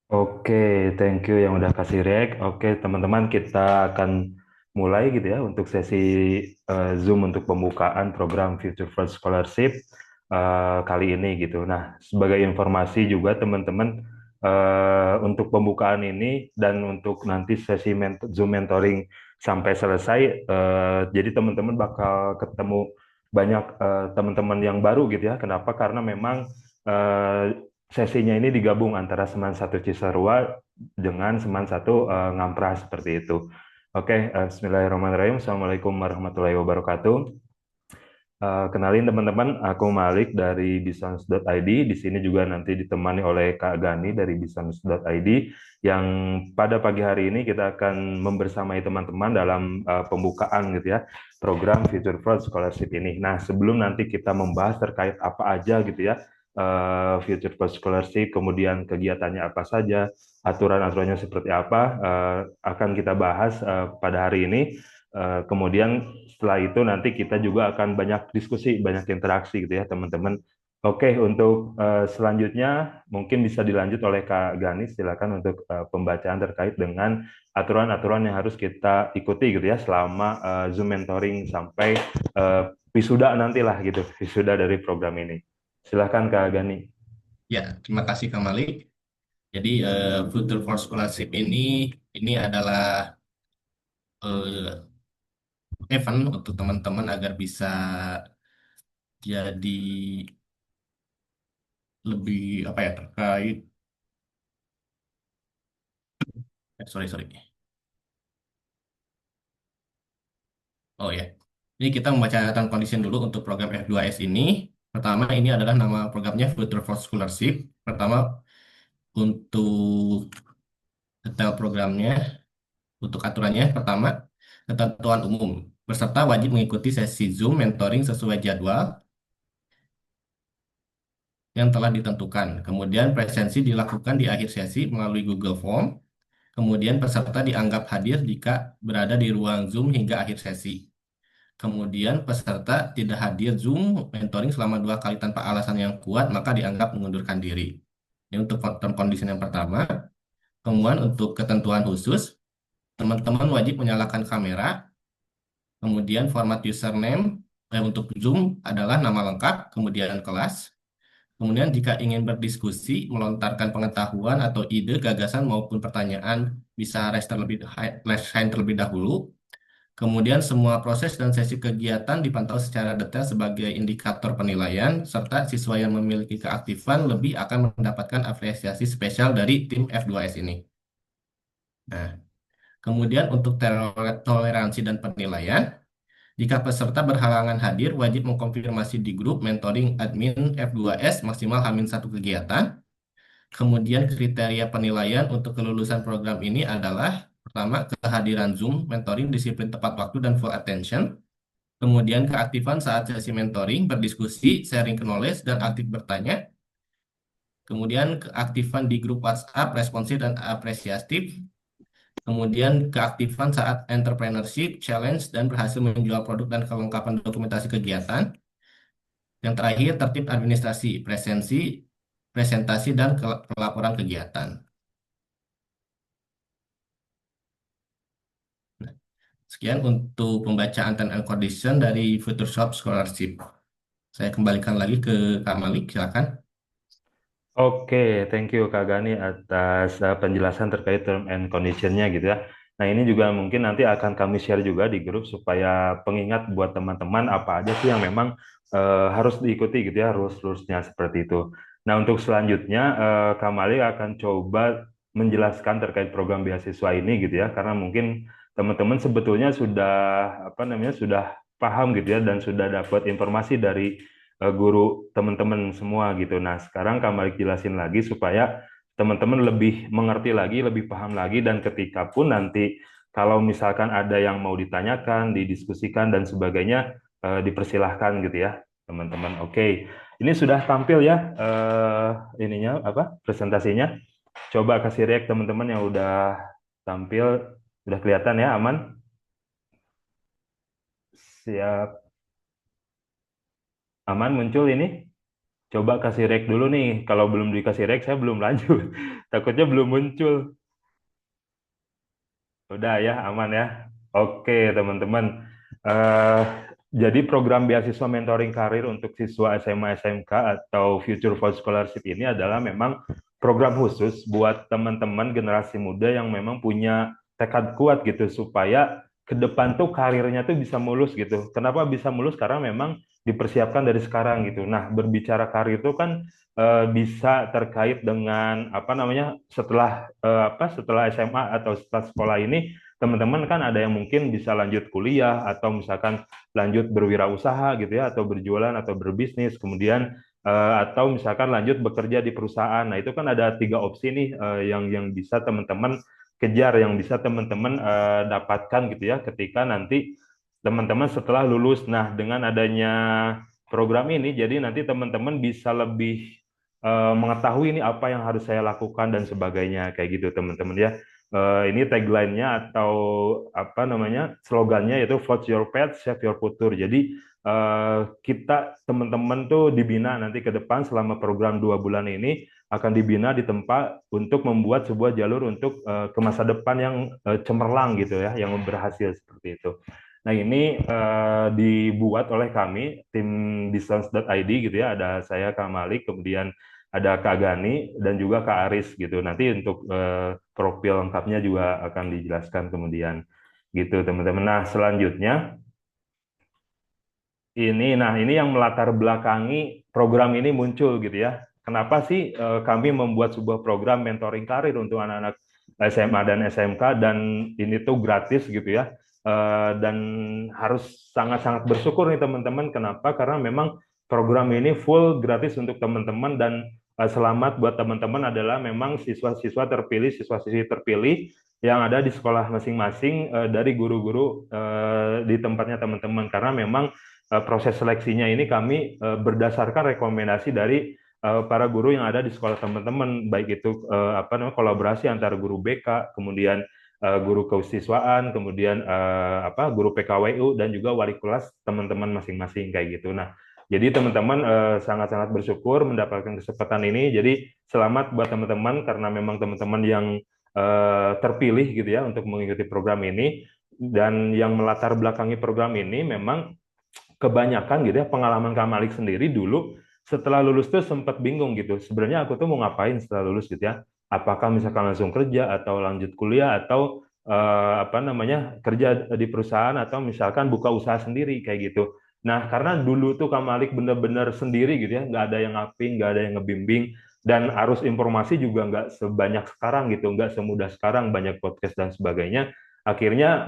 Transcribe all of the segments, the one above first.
Oke, thank you yang udah kasih react. Oke, teman-teman, kita akan mulai gitu ya untuk sesi Zoom untuk pembukaan program Future First Scholarship kali ini gitu. Nah, sebagai informasi juga teman-teman, untuk pembukaan ini dan untuk nanti sesi Zoom mentoring sampai selesai, jadi teman-teman bakal ketemu banyak teman-teman yang baru gitu ya. Kenapa? Karena memang sesinya ini digabung antara Seman satu Cisarua dengan Seman satu Ngampras seperti itu. Oke, Bismillahirrahmanirrahim. Assalamualaikum warahmatullahi wabarakatuh. Kenalin teman-teman, aku Malik dari bisons.id. Di sini juga nanti ditemani oleh Kak Gani dari bisons.id yang pada pagi hari ini kita akan membersamai teman-teman dalam pembukaan gitu ya program Future Fraud Scholarship ini. Nah, sebelum nanti kita membahas terkait apa aja gitu ya Future Fraud Scholarship, kemudian kegiatannya apa saja, aturan-aturannya seperti apa, akan kita bahas pada hari ini. Kemudian setelah itu nanti kita juga akan banyak diskusi, banyak interaksi gitu ya teman-teman. Oke, untuk selanjutnya mungkin bisa dilanjut oleh Kak Gani. Silakan untuk pembacaan terkait dengan aturan-aturan yang harus kita ikuti gitu ya selama Zoom mentoring sampai wisuda nantilah gitu, wisuda dari program ini. Silakan Kak Gani. Ya, terima kasih Kak Malik. Jadi Future for Scholarship ini adalah eh, event untuk teman-teman agar bisa jadi lebih apa ya terkait. Sorry. Oh ya. Jadi kita membaca term condition dulu untuk program F2S ini. Pertama ini adalah nama programnya Future for Scholarship. Pertama untuk detail programnya, untuk aturannya. Pertama ketentuan umum. Peserta wajib mengikuti sesi Zoom mentoring sesuai jadwal yang telah ditentukan. Kemudian presensi dilakukan di akhir sesi melalui Google Form. Kemudian peserta dianggap hadir jika berada di ruang Zoom hingga akhir sesi. Kemudian peserta tidak hadir Zoom mentoring selama 2 kali tanpa alasan yang kuat, maka dianggap mengundurkan diri. Ini untuk term condition yang pertama. Kemudian untuk ketentuan khusus, teman-teman wajib menyalakan kamera. Kemudian format username untuk Zoom adalah nama lengkap, kemudian kelas. Kemudian jika ingin berdiskusi, melontarkan pengetahuan atau ide, gagasan maupun pertanyaan, bisa raise hand terlebih dahulu. Kemudian semua proses dan sesi kegiatan dipantau secara detail sebagai indikator penilaian, serta siswa yang memiliki keaktifan lebih akan mendapatkan apresiasi spesial dari tim F2S ini. Nah, kemudian untuk toleransi dan penilaian, jika peserta berhalangan hadir, wajib mengkonfirmasi di grup mentoring admin F2S maksimal H-1 kegiatan. Kemudian kriteria penilaian untuk kelulusan program ini adalah pertama kehadiran Zoom, mentoring, disiplin tepat waktu dan full attention. Kemudian keaktifan saat sesi mentoring, berdiskusi, sharing knowledge dan aktif bertanya. Kemudian keaktifan di grup WhatsApp, responsif dan apresiatif. Kemudian keaktifan saat entrepreneurship, challenge dan berhasil menjual produk dan kelengkapan dokumentasi kegiatan. Yang terakhir tertib administrasi, presentasi dan pelaporan kegiatan. Sekian untuk pembacaan term and condition dari Future Scholarship. Saya kembalikan lagi ke Kak Malik, silakan. Oke, thank you Kak Gani atas penjelasan terkait term and condition-nya gitu ya. Nah, ini juga mungkin nanti akan kami share juga di grup supaya pengingat buat teman-teman apa aja sih yang memang harus diikuti gitu ya, rules-rulesnya seperti itu. Nah, untuk selanjutnya Kak Malik akan coba menjelaskan terkait program beasiswa ini gitu ya, karena mungkin teman-teman sebetulnya sudah apa namanya sudah paham gitu ya dan sudah dapat informasi dari guru teman-teman semua gitu. Nah, sekarang Kak Malik jelasin lagi supaya teman-teman lebih mengerti lagi, lebih paham lagi, dan ketika pun nanti kalau misalkan ada yang mau ditanyakan, didiskusikan dan sebagainya, dipersilahkan gitu ya, teman-teman. Oke, ini sudah tampil ya ininya apa presentasinya. Coba kasih react teman-teman yang udah tampil, udah kelihatan ya, aman? Siap, aman muncul ini? Coba kasih rek dulu nih. Kalau belum dikasih rek, saya belum lanjut. Takutnya belum muncul. Udah ya, aman ya. Oke, teman-teman. Eh, jadi program beasiswa mentoring karir untuk siswa SMA SMK atau Future for Scholarship ini adalah memang program khusus buat teman-teman generasi muda yang memang punya tekad kuat gitu supaya ke depan tuh karirnya tuh bisa mulus gitu. Kenapa bisa mulus? Karena memang dipersiapkan dari sekarang gitu. Nah, berbicara karir itu kan bisa terkait dengan apa namanya setelah SMA atau setelah sekolah ini teman-teman kan ada yang mungkin bisa lanjut kuliah atau misalkan lanjut berwirausaha gitu ya atau berjualan atau berbisnis kemudian atau misalkan lanjut bekerja di perusahaan. Nah, itu kan ada tiga opsi nih yang bisa teman-teman kejar, yang bisa teman-teman dapatkan gitu ya ketika nanti teman-teman setelah lulus. Nah, dengan adanya program ini jadi nanti teman-teman bisa lebih mengetahui ini apa yang harus saya lakukan dan sebagainya kayak gitu teman-teman ya. Ini tagline-nya atau apa namanya slogannya yaitu Vote Your Path, Shape Your Future. Jadi kita teman-teman tuh dibina nanti ke depan selama program 2 bulan ini akan dibina di tempat untuk membuat sebuah jalur untuk ke masa depan yang cemerlang gitu ya, yang berhasil seperti itu. Nah ini dibuat oleh kami tim distance.id gitu ya. Ada saya Kak Malik, kemudian ada Kak Gani dan juga Kak Aris gitu. Nanti untuk profil lengkapnya juga akan dijelaskan kemudian gitu teman-teman. Nah selanjutnya ini yang melatar belakangi program ini muncul gitu ya. Kenapa sih kami membuat sebuah program mentoring karir untuk anak-anak SMA dan SMK dan ini tuh gratis gitu ya. Dan harus sangat-sangat bersyukur nih teman-teman. Kenapa? Karena memang program ini full gratis untuk teman-teman dan selamat buat teman-teman adalah memang siswa-siswa terpilih, siswa-siswi terpilih yang ada di sekolah masing-masing dari guru-guru di tempatnya teman-teman. Karena memang proses seleksinya ini kami berdasarkan rekomendasi dari para guru yang ada di sekolah teman-teman, baik itu apa namanya kolaborasi antara guru BK, kemudian guru kehusiswaan, kemudian apa guru PKWU dan juga wali kelas teman-teman masing-masing kayak gitu. Nah, jadi teman-teman sangat-sangat bersyukur mendapatkan kesempatan ini. Jadi selamat buat teman-teman karena memang teman-teman yang terpilih gitu ya untuk mengikuti program ini dan yang melatar belakangi program ini memang kebanyakan gitu ya pengalaman Kak Malik sendiri dulu setelah lulus tuh sempat bingung gitu. Sebenarnya aku tuh mau ngapain setelah lulus gitu ya? Apakah misalkan langsung kerja atau lanjut kuliah atau apa namanya kerja di perusahaan atau misalkan buka usaha sendiri kayak gitu. Nah, karena dulu tuh Kak Malik bener-bener sendiri gitu ya, nggak ada yang ngaping, nggak ada yang ngebimbing, dan arus informasi juga nggak sebanyak sekarang gitu, nggak semudah sekarang, banyak podcast dan sebagainya. Akhirnya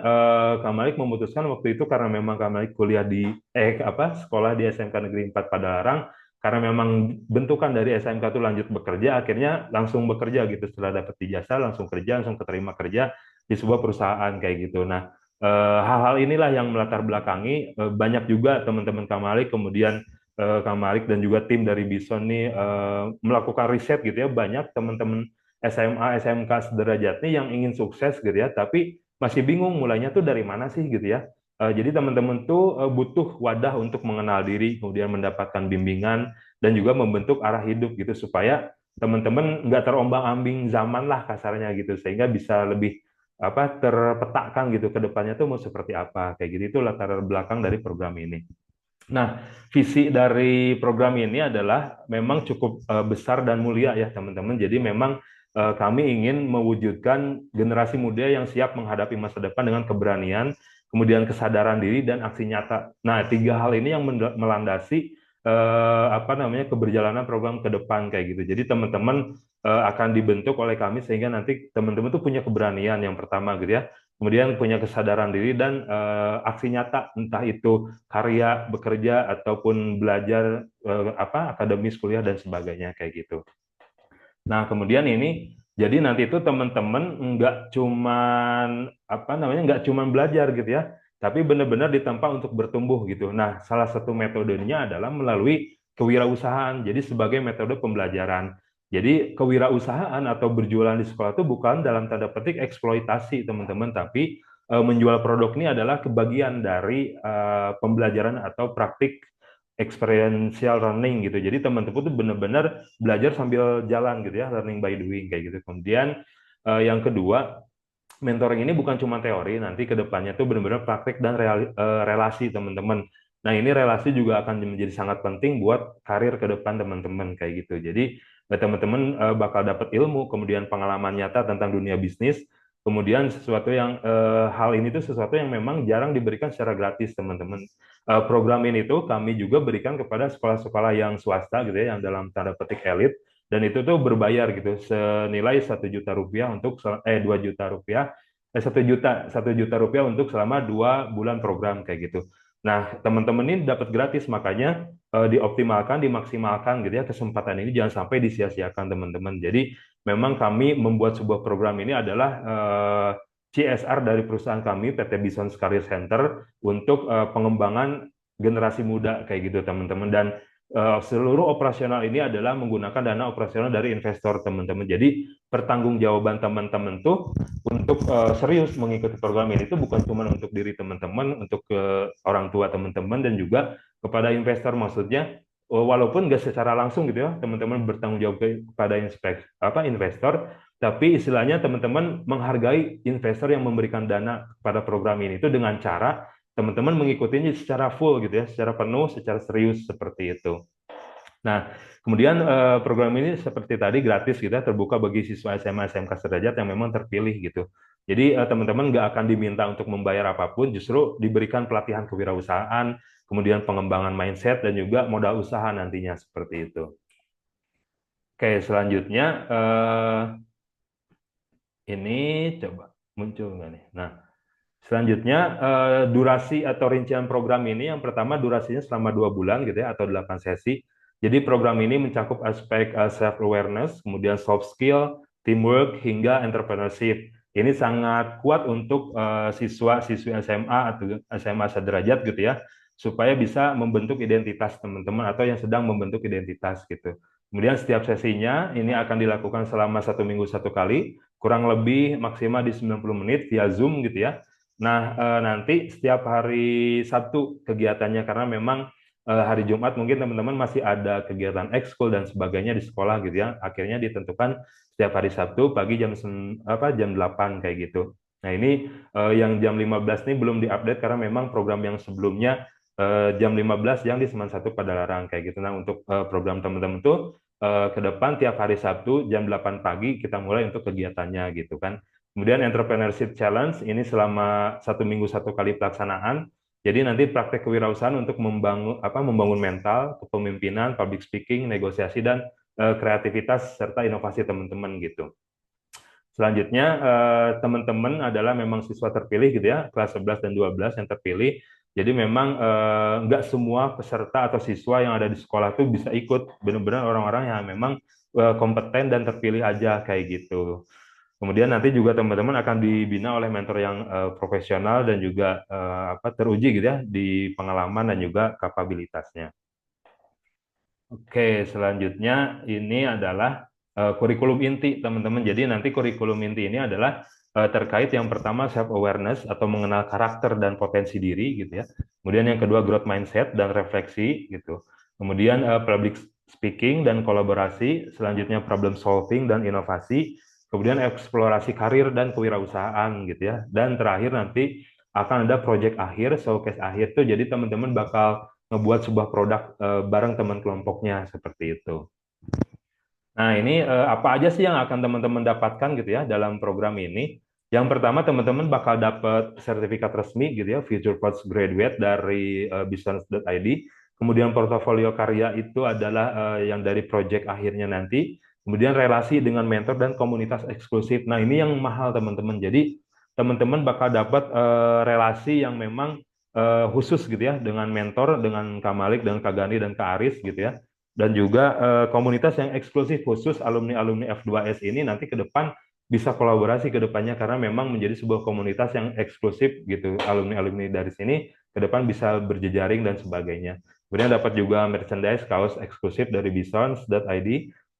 Kak Malik memutuskan waktu itu karena memang Kak Malik kuliah di sekolah di SMK Negeri 4 Padalarang karena memang bentukan dari SMK itu lanjut bekerja akhirnya langsung bekerja gitu setelah dapat ijazah langsung kerja langsung keterima kerja di sebuah perusahaan kayak gitu. Nah, hal-hal inilah yang melatar belakangi banyak juga teman-teman Kak Malik kemudian Kak Malik dan juga tim dari Bison nih melakukan riset gitu ya banyak teman-teman SMA SMK sederajat nih yang ingin sukses gitu ya tapi masih bingung mulainya tuh dari mana sih gitu ya. Jadi teman-teman tuh butuh wadah untuk mengenal diri, kemudian mendapatkan bimbingan dan juga membentuk arah hidup gitu supaya teman-teman nggak terombang-ambing zaman lah kasarnya gitu sehingga bisa lebih apa terpetakan gitu ke depannya tuh mau seperti apa kayak gitu itu latar belakang dari program ini. Nah, visi dari program ini adalah memang cukup besar dan mulia ya teman-teman. Jadi memang kami ingin mewujudkan generasi muda yang siap menghadapi masa depan dengan keberanian, kemudian kesadaran diri dan aksi nyata. Nah, tiga hal ini yang melandasi apa namanya keberjalanan program ke depan kayak gitu. Jadi teman-teman akan dibentuk oleh kami sehingga nanti teman-teman tuh punya keberanian yang pertama gitu ya. Kemudian punya kesadaran diri dan aksi nyata entah itu karya, bekerja ataupun belajar apa akademis kuliah dan sebagainya kayak gitu. Nah, kemudian ini jadi nanti itu teman-teman nggak cuman apa namanya nggak cuman belajar gitu ya, tapi benar-benar ditempa untuk bertumbuh gitu. Nah, salah satu metodenya adalah melalui kewirausahaan. Jadi sebagai metode pembelajaran. Jadi kewirausahaan atau berjualan di sekolah itu bukan dalam tanda petik eksploitasi teman-teman, tapi menjual produk ini adalah kebagian dari pembelajaran atau praktik experiential learning gitu. Jadi teman-teman tuh benar-benar belajar sambil jalan gitu ya, learning by doing kayak gitu. Kemudian yang kedua, mentoring ini bukan cuma teori, nanti ke depannya tuh benar-benar praktik dan relasi teman-teman. Nah, ini relasi juga akan menjadi sangat penting buat karir ke depan teman-teman kayak gitu. Jadi, teman-teman bakal dapat ilmu, kemudian pengalaman nyata tentang dunia bisnis, kemudian sesuatu yang hal ini tuh sesuatu yang memang jarang diberikan secara gratis, teman-teman. Program ini tuh kami juga berikan kepada sekolah-sekolah yang swasta gitu ya, yang dalam tanda petik elit, dan itu tuh berbayar gitu senilai 1 juta rupiah untuk 2 juta rupiah 1 juta rupiah untuk selama 2 bulan program kayak gitu. Nah, teman-teman ini dapat gratis, makanya dioptimalkan, dimaksimalkan gitu ya, kesempatan ini jangan sampai disia-siakan teman-teman. Jadi memang kami membuat sebuah program ini adalah CSR dari perusahaan kami PT Bison Career Center untuk pengembangan generasi muda kayak gitu teman-teman. Dan seluruh operasional ini adalah menggunakan dana operasional dari investor teman-teman. Jadi pertanggungjawaban teman-teman tuh untuk serius mengikuti program ini itu bukan cuma untuk diri teman-teman, untuk ke orang tua teman-teman dan juga kepada investor. Maksudnya walaupun nggak secara langsung gitu ya teman-teman bertanggung jawab kepada investor, tapi istilahnya teman-teman menghargai investor yang memberikan dana pada program ini itu dengan cara teman-teman mengikutinya secara full gitu ya, secara penuh, secara serius seperti itu. Nah, kemudian program ini seperti tadi gratis gitu ya, terbuka bagi siswa SMA SMK sederajat yang memang terpilih gitu. Jadi teman-teman nggak akan diminta untuk membayar apapun, justru diberikan pelatihan kewirausahaan, kemudian pengembangan mindset dan juga modal usaha nantinya seperti itu. Oke, selanjutnya ini coba muncul nggak nih? Nah, selanjutnya, durasi atau rincian program ini yang pertama durasinya selama 2 bulan gitu ya, atau 8 sesi. Jadi program ini mencakup aspek self-awareness, kemudian soft skill, teamwork, hingga entrepreneurship. Ini sangat kuat untuk siswa-siswi SMA atau SMA sederajat gitu ya, supaya bisa membentuk identitas teman-teman atau yang sedang membentuk identitas gitu. Kemudian setiap sesinya ini akan dilakukan selama 1 minggu 1 kali, kurang lebih maksimal di 90 menit via Zoom gitu ya. Nah, nanti setiap hari Sabtu kegiatannya karena memang hari Jumat mungkin teman-teman masih ada kegiatan ekskul dan sebagainya di sekolah gitu ya. Akhirnya ditentukan setiap hari Sabtu pagi jam 8 kayak gitu. Nah, ini yang jam 15 ini belum diupdate karena memang program yang sebelumnya jam 15 yang di Seman 1 Padalarang kayak gitu. Nah, untuk program teman-teman tuh ke depan tiap hari Sabtu jam 8 pagi kita mulai untuk kegiatannya gitu kan. Kemudian Entrepreneurship Challenge ini selama 1 minggu 1 kali pelaksanaan. Jadi nanti praktek kewirausahaan untuk membangun mental, kepemimpinan, public speaking, negosiasi dan kreativitas serta inovasi teman-teman gitu. Selanjutnya teman-teman adalah memang siswa terpilih gitu ya, kelas 11 dan 12 yang terpilih. Jadi memang nggak semua peserta atau siswa yang ada di sekolah itu bisa ikut, benar-benar orang-orang yang memang kompeten dan terpilih aja kayak gitu. Kemudian nanti juga teman-teman akan dibina oleh mentor yang profesional dan juga teruji gitu ya di pengalaman dan juga kapabilitasnya. Oke, selanjutnya ini adalah kurikulum inti teman-teman. Jadi nanti kurikulum inti ini adalah terkait yang pertama self awareness atau mengenal karakter dan potensi diri gitu ya. Kemudian yang kedua growth mindset dan refleksi gitu. Kemudian public speaking dan kolaborasi, selanjutnya problem solving dan inovasi, kemudian eksplorasi karir dan kewirausahaan gitu ya. Dan terakhir nanti akan ada project akhir, showcase akhir tuh jadi teman-teman bakal ngebuat sebuah produk bareng teman kelompoknya seperti itu. Nah, ini apa aja sih yang akan teman-teman dapatkan gitu ya dalam program ini? Yang pertama, teman-teman bakal dapat sertifikat resmi gitu ya, Future Post Graduate dari business.id. Kemudian portofolio karya itu adalah yang dari project akhirnya nanti. Kemudian relasi dengan mentor dan komunitas eksklusif. Nah, ini yang mahal teman-teman. Jadi teman-teman bakal dapat relasi yang memang khusus gitu ya dengan mentor, dengan Kak Malik, dan Kak Gani dan Kak Aris gitu ya, dan juga komunitas yang eksklusif khusus alumni-alumni F2S ini nanti ke depan bisa kolaborasi ke depannya karena memang menjadi sebuah komunitas yang eksklusif gitu. Alumni-alumni dari sini ke depan bisa berjejaring dan sebagainya. Kemudian dapat juga merchandise kaos eksklusif dari bisons.id.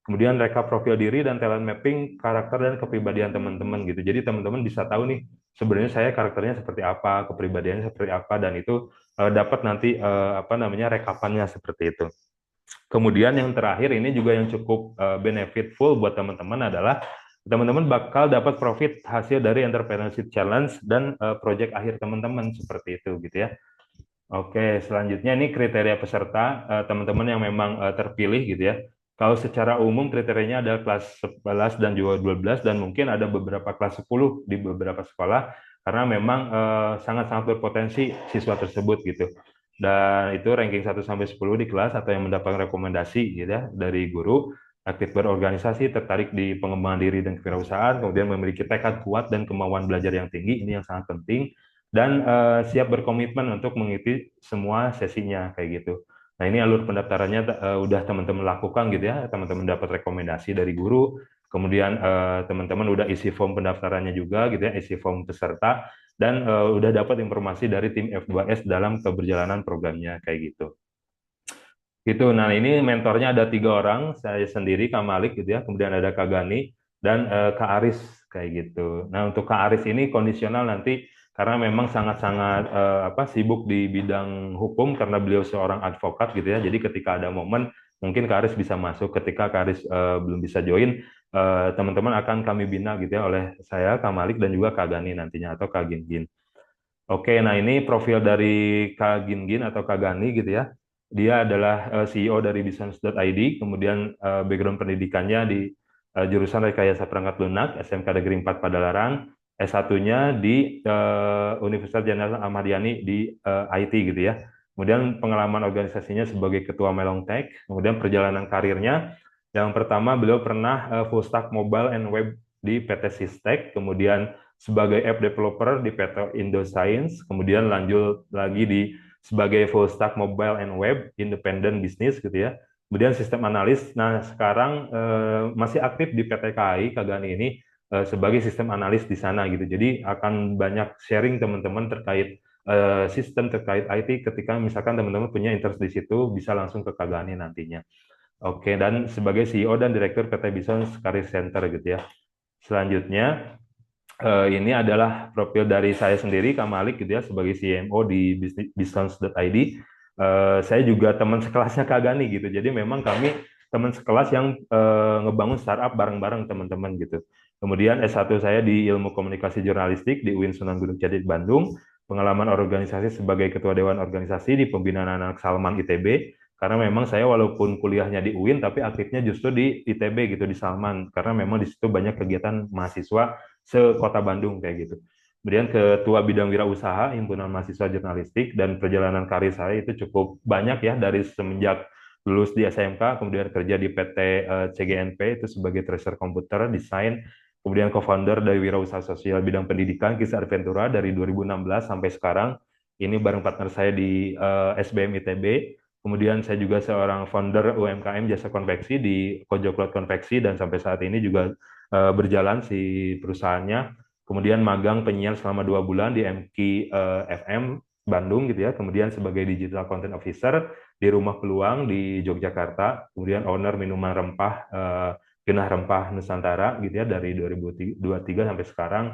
Kemudian rekap profil diri dan talent mapping karakter dan kepribadian teman-teman gitu. Jadi teman-teman bisa tahu nih sebenarnya saya karakternya seperti apa, kepribadiannya seperti apa, dan itu dapat nanti apa namanya rekapannya seperti itu. Kemudian yang terakhir ini juga yang cukup benefitful buat teman-teman adalah teman-teman bakal dapat profit hasil dari entrepreneurship challenge dan project akhir teman-teman seperti itu gitu ya. Oke, selanjutnya ini kriteria peserta teman-teman yang memang terpilih gitu ya. Kalau secara umum kriterianya ada kelas 11 dan juga 12 dan mungkin ada beberapa kelas 10 di beberapa sekolah karena memang sangat-sangat berpotensi siswa tersebut gitu. Dan itu ranking 1 sampai 10 di kelas atau yang mendapat rekomendasi gitu ya dari guru, aktif berorganisasi, tertarik di pengembangan diri dan kewirausahaan, kemudian memiliki tekad kuat dan kemauan belajar yang tinggi, ini yang sangat penting dan siap berkomitmen untuk mengikuti semua sesinya kayak gitu. Nah, ini alur pendaftarannya udah teman-teman lakukan gitu ya, teman-teman dapat rekomendasi dari guru, kemudian teman-teman udah isi form pendaftarannya juga gitu ya, isi form peserta dan udah dapat informasi dari tim F2S dalam keberjalanan programnya kayak gitu. Gitu. Nah, ini mentornya ada 3 orang, saya sendiri, Kak Malik gitu ya, kemudian ada Kak Gani dan Kak Aris kayak gitu. Nah, untuk Kak Aris ini kondisional nanti karena memang sangat-sangat apa sibuk di bidang hukum karena beliau seorang advokat gitu ya. Jadi ketika ada momen mungkin Kak Aris bisa masuk, ketika Kak Aris belum bisa join, teman-teman akan kami bina gitu ya oleh saya, Kak Malik dan juga Kak Gani nantinya atau Kak Gin. Oke, nah ini profil dari Kak Gingin atau Kak Gani gitu ya. Dia adalah CEO dari Business.id, kemudian background pendidikannya di jurusan Rekayasa Perangkat Lunak, SMK Negeri 4 Padalarang, S1-nya di Universitas Jenderal Ahmad Yani di IT gitu ya. Kemudian pengalaman organisasinya sebagai Ketua Melong Tech, kemudian perjalanan karirnya, yang pertama beliau pernah full stack mobile and web di PT Sistek, kemudian sebagai app developer di PT Indoscience, kemudian lanjut lagi di sebagai full stack mobile and web independent business gitu ya. Kemudian sistem analis. Nah, sekarang masih aktif di PT KAI Kagani ini sebagai sistem analis di sana gitu. Jadi akan banyak sharing teman-teman terkait sistem terkait IT ketika misalkan teman-teman punya interest di situ bisa langsung ke Kagani nantinya. Oke, dan sebagai CEO dan Direktur PT Bison Career Center gitu ya. Selanjutnya ini adalah profil dari saya sendiri, Kak Malik, gitu ya, sebagai CMO di Business.id. Saya juga teman sekelasnya Kak Gani, gitu. Jadi memang kami teman sekelas yang ngebangun startup bareng-bareng teman-teman, gitu. Kemudian S1 saya di Ilmu Komunikasi Jurnalistik di UIN Sunan Gunung Jati, Bandung. Pengalaman organisasi sebagai Ketua Dewan Organisasi di Pembinaan Anak Salman ITB. Karena memang saya walaupun kuliahnya di UIN, tapi aktifnya justru di ITB, gitu, di Salman. Karena memang di situ banyak kegiatan mahasiswa se-Kota Bandung kayak gitu. Kemudian ketua bidang wirausaha Himpunan Mahasiswa Jurnalistik dan perjalanan karir saya itu cukup banyak ya dari semenjak lulus di SMK, kemudian kerja di PT CGNP itu sebagai tracer komputer desain, kemudian co-founder dari wirausaha sosial bidang pendidikan Kisah Adventura dari 2016 sampai sekarang. Ini bareng partner saya di SBM ITB. Kemudian saya juga seorang founder UMKM jasa konveksi di Kojo Cloud Konveksi dan sampai saat ini juga berjalan si perusahaannya. Kemudian magang penyiar selama 2 bulan di MQ FM Bandung gitu ya. Kemudian sebagai digital content officer di Rumah Peluang di Yogyakarta. Kemudian owner minuman rempah Genah Rempah Nusantara gitu ya dari 2023 sampai sekarang.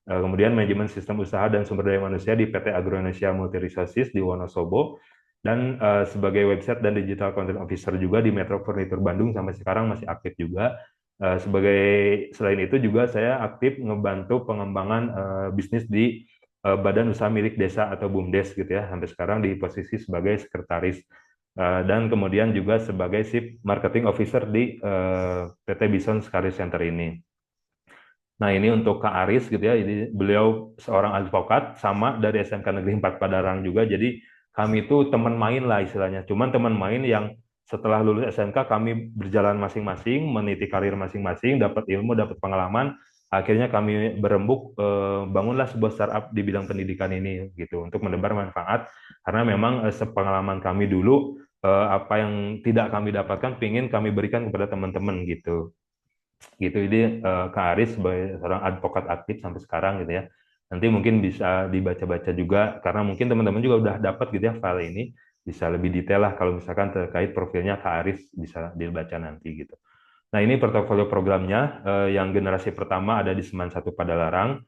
Kemudian manajemen sistem usaha dan sumber daya manusia di PT Agro Indonesia Multi Resources di Wonosobo dan sebagai website dan digital content officer juga di Metro Furniture Bandung sampai sekarang masih aktif juga. Sebagai selain itu juga saya aktif ngebantu pengembangan bisnis di Badan Usaha Milik Desa atau BUMDes gitu ya sampai sekarang di posisi sebagai sekretaris dan kemudian juga sebagai Chief Marketing Officer di PT Bison Career Center ini. Nah, ini untuk Kak Aris gitu ya. Jadi beliau seorang advokat sama dari SMK Negeri 4 Padarang juga. Jadi kami itu teman main lah istilahnya. Cuman teman main yang setelah lulus SMK kami berjalan masing-masing, meniti karir masing-masing, dapat ilmu, dapat pengalaman. Akhirnya kami berembuk bangunlah sebuah startup di bidang pendidikan ini gitu untuk menebar manfaat karena memang sepengalaman kami dulu apa yang tidak kami dapatkan pingin kami berikan kepada teman-teman gitu gitu. Jadi Kak Aris sebagai seorang advokat aktif sampai sekarang gitu ya. Nanti mungkin bisa dibaca-baca juga karena mungkin teman-teman juga udah dapat gitu ya file ini bisa lebih detail lah kalau misalkan terkait profilnya Kak Aris bisa dibaca nanti gitu. Nah, ini portofolio programnya yang generasi pertama ada di Seman 1 Padalarang.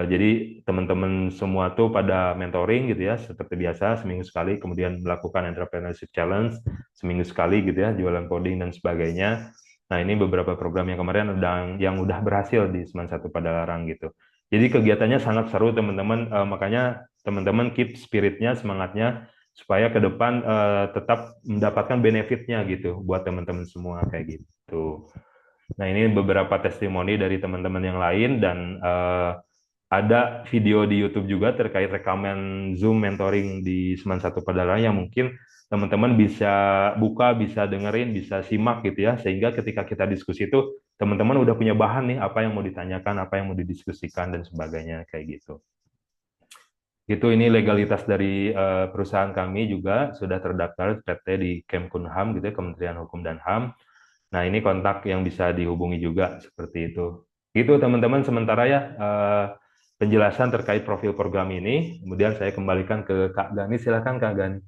Jadi teman-teman semua tuh pada mentoring gitu ya, seperti biasa seminggu sekali, kemudian melakukan entrepreneurship challenge seminggu sekali gitu ya, jualan coding dan sebagainya. Nah ini beberapa program yang kemarin yang udah berhasil di Semen Satu Padalarang gitu. Jadi kegiatannya sangat seru teman-teman, makanya teman-teman keep spiritnya, semangatnya supaya ke depan tetap mendapatkan benefitnya gitu buat teman-teman semua kayak gitu. Nah, ini beberapa testimoni dari teman-teman yang lain dan ada video di YouTube juga terkait rekaman Zoom mentoring di Seman Satu Padalarang yang mungkin teman-teman bisa buka, bisa dengerin, bisa simak gitu ya, sehingga ketika kita diskusi itu teman-teman udah punya bahan nih apa yang mau ditanyakan, apa yang mau didiskusikan dan sebagainya kayak gitu. Itu ini legalitas dari perusahaan kami juga sudah terdaftar PT di Kemkumham gitu ya, Kementerian Hukum dan HAM. Nah, ini kontak yang bisa dihubungi juga seperti itu. Gitu teman-teman sementara ya penjelasan terkait profil program ini. Kemudian saya kembalikan ke Kak Gani. Silakan Kak Gani.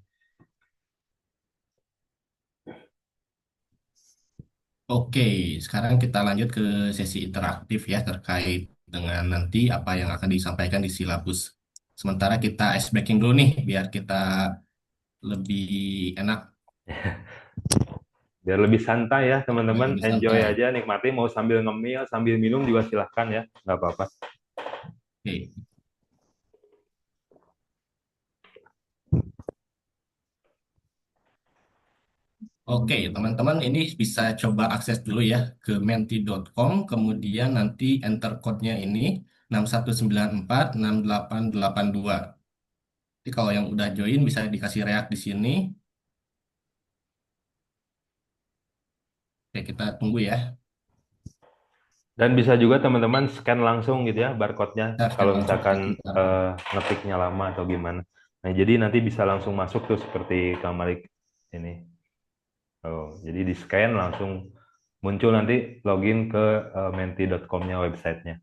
Oke, sekarang kita lanjut ke sesi interaktif ya terkait dengan nanti apa yang akan disampaikan di silabus. Sementara kita ice breaking dulu nih biar kita lebih enak, Biar lebih santai ya biar teman-teman. lebih Enjoy santai. aja, nikmati. Mau sambil ngemil, sambil minum juga silahkan ya. Nggak apa-apa. Oke, Oke, teman-teman ini bisa coba akses dulu ya ke menti.com, kemudian nanti enter code-nya ini 61946882. Jadi kalau yang udah join bisa dikasih react di sini. Oke, kita tunggu ya. Dan bisa juga teman-teman scan langsung gitu ya barcode-nya Kita scan kalau langsung misalkan ke kita. ngetiknya lama atau gimana. Nah, jadi nanti bisa langsung masuk tuh seperti Kang Malik ini. Oh, jadi di scan langsung muncul nanti login ke menti.com-nya websitenya.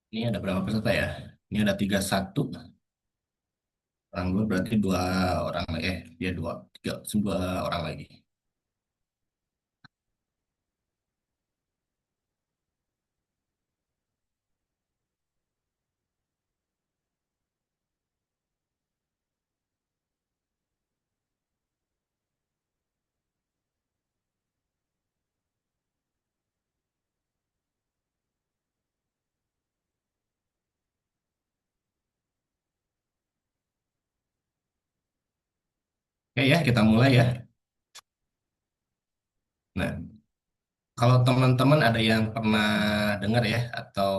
Ini ada berapa peserta ya? Ini ada 31. Orang gue berarti dua orang lagi. Dia dua, tiga, dua orang lagi. Oke ya, kita mulai ya. Nah, kalau teman-teman ada yang pernah dengar ya atau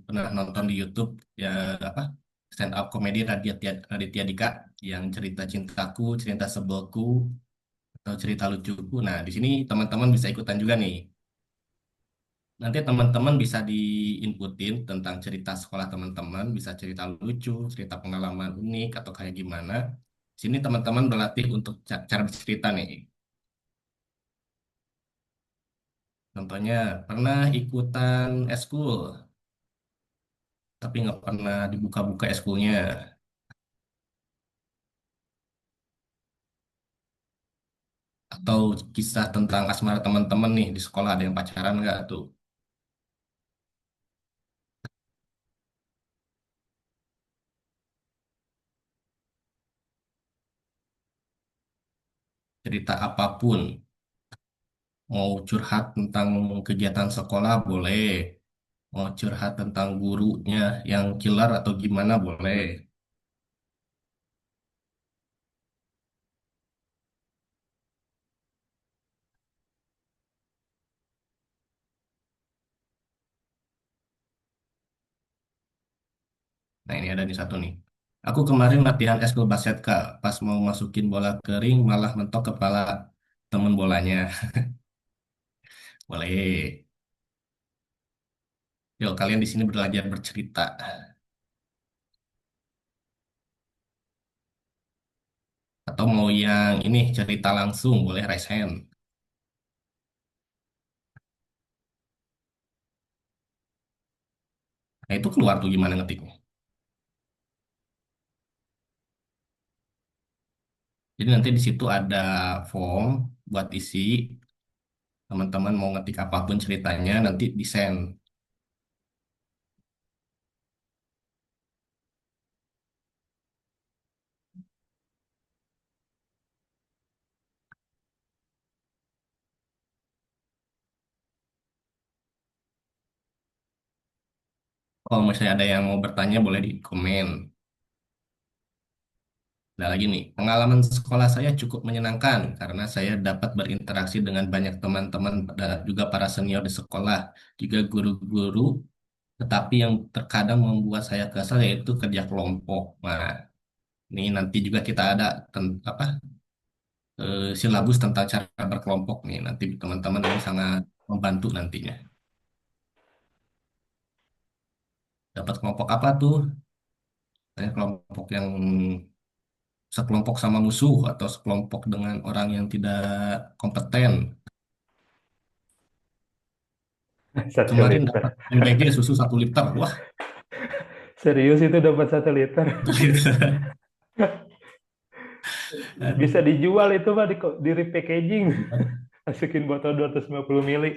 pernah nonton di YouTube ya apa stand up komedi Raditya Dika yang cerita cintaku, cerita sebelku atau cerita lucuku. Nah, di sini teman-teman bisa ikutan juga nih. Nanti teman-teman bisa diinputin tentang cerita sekolah teman-teman, bisa cerita lucu, cerita pengalaman unik atau kayak gimana. Di sini teman-teman berlatih untuk cara bercerita nih. Contohnya pernah ikutan eskul tapi nggak pernah dibuka-buka eskulnya. Atau kisah tentang asmara teman-teman nih di sekolah ada yang pacaran nggak tuh? Cerita apapun, mau curhat tentang kegiatan sekolah boleh, mau curhat tentang gurunya yang killer atau gimana boleh. Nah ini ada nih satu nih. Aku kemarin latihan eskul basket Kak, pas mau masukin bola ke ring malah mentok kepala temen bolanya. Boleh. Yuk kalian di sini belajar bercerita. Atau mau yang ini cerita langsung boleh raise hand. Nah itu keluar tuh gimana ngetiknya. Jadi nanti di situ ada form buat isi. Teman-teman mau ngetik apapun ceritanya nanti di send. Kalau misalnya ada yang mau bertanya boleh di komen. Ada lagi nih, pengalaman sekolah saya cukup menyenangkan karena saya dapat berinteraksi dengan banyak teman-teman dan juga para senior di sekolah, juga guru-guru. Tetapi yang terkadang membuat saya kesal yaitu kerja kelompok. Nah, ini nanti juga kita ada apa silabus tentang cara berkelompok nih. Nanti teman-teman ini sangat membantu nantinya. Dapat kelompok apa tuh? Saya kelompok yang sekelompok sama musuh atau sekelompok dengan orang yang tidak kompeten. Satu Kemarin dapat liter. MBG susu 1 liter. Wah, Serius itu dapat 1 liter. Bisa aduh. dijual itu Pak di repackaging. Masukin botol 250 mili.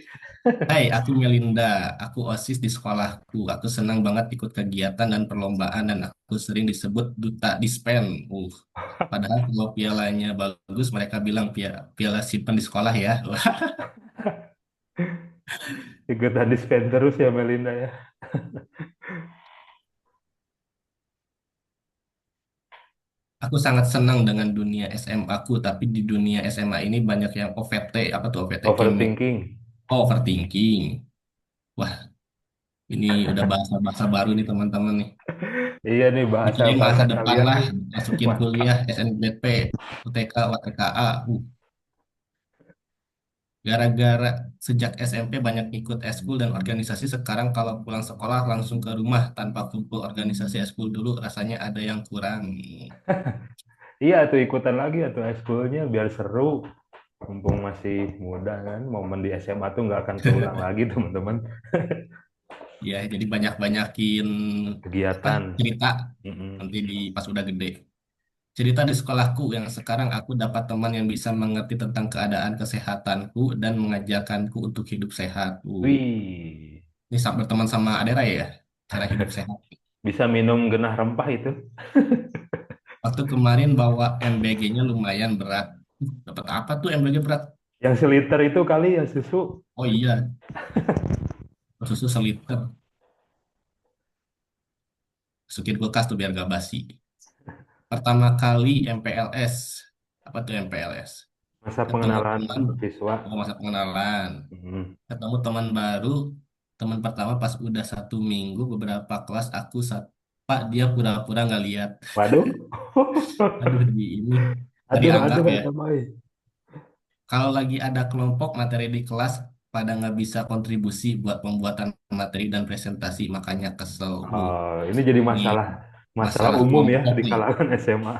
Hai, aku Melinda. Aku OSIS di sekolahku. Aku senang banget ikut kegiatan dan perlombaan dan aku sering disebut duta dispen. Padahal kalau pialanya bagus, mereka bilang piala simpan di sekolah ya. Wah, Ikutan dispen terus ya Melinda ya. aku sangat senang dengan dunia SMA aku, tapi di dunia SMA ini banyak yang OVT. Apa tuh overthinking? Overthinking. Overthinking. Wah, ini udah bahasa-bahasa baru nih teman-teman nih. Iya nih Mikirin bahasa-bahasa masa depan kalian lah, nih. masukin Mantap. kuliah, SNBP, UTK, UTKA. Gara-gara sejak SMP banyak ikut eskul dan organisasi, sekarang kalau pulang sekolah langsung ke rumah tanpa kumpul organisasi eskul dulu, rasanya ada yang kurang. Iya tuh ikutan lagi atau ekskulnya biar seru. Mumpung masih muda kan, momen di SMA tuh nggak akan keulang lagi teman-teman. Ya, jadi banyak-banyakin apa Kegiatan. cerita Mm-mm. nanti di pas udah gede. Cerita di sekolahku yang sekarang aku dapat teman yang bisa mengerti tentang keadaan kesehatanku dan mengajarkanku untuk hidup sehat. Wih, Ini berteman sama Adera ya, cara hidup sehat. bisa minum genah rempah itu. Waktu kemarin bawa MBG-nya lumayan berat. Dapat apa tuh MBG berat? Yang seliter itu kali ya susu. Oh iya, susu 1 liter. Masukin kulkas tuh biar gak basi. Pertama kali MPLS. Apa tuh MPLS? Masa Ketemu pengenalan teman, siswa. oh, masa pengenalan. Mm. Ketemu teman baru, teman pertama pas udah 1 minggu, beberapa kelas aku Pak dia pura-pura nggak lihat. Waduh. Aduh di ini nggak Aduh, dianggap aduh, ya. aduh, boy. Kalau lagi ada kelompok materi di kelas, pada nggak bisa kontribusi buat pembuatan materi dan presentasi, makanya kesel. Ini jadi Ini masalah masalah masalah umum ya kelompok di nih. kalangan SMA.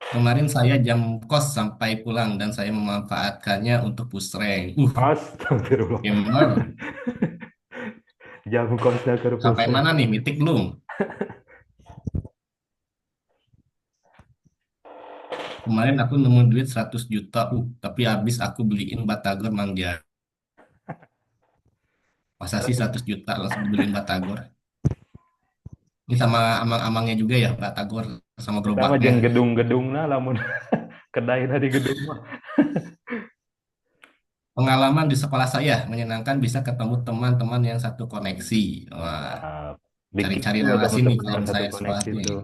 Kemarin saya jam kos sampai pulang dan saya memanfaatkannya untuk push rank. Astagfirullah. Gamer. Jam kosnya ke Sampai mana nih? Mitik belum? Kemarin aku nemu duit 100 juta, tapi habis aku beliin Batagor Mang Dia. Masa sih 100 juta langsung dibeliin Batagor? Ini sama amang-amangnya juga ya, Batagor sama Kita mah gerobaknya. jeung gedung-gedungna lamun kedai di gedung mah. Pengalaman di sekolah saya menyenangkan bisa ketemu teman-teman yang satu koneksi. Wah, Nah, dikit cari-cari tuh relasi nih teman-teman kalau yang satu misalnya di sekolah koneksi nih. tuh.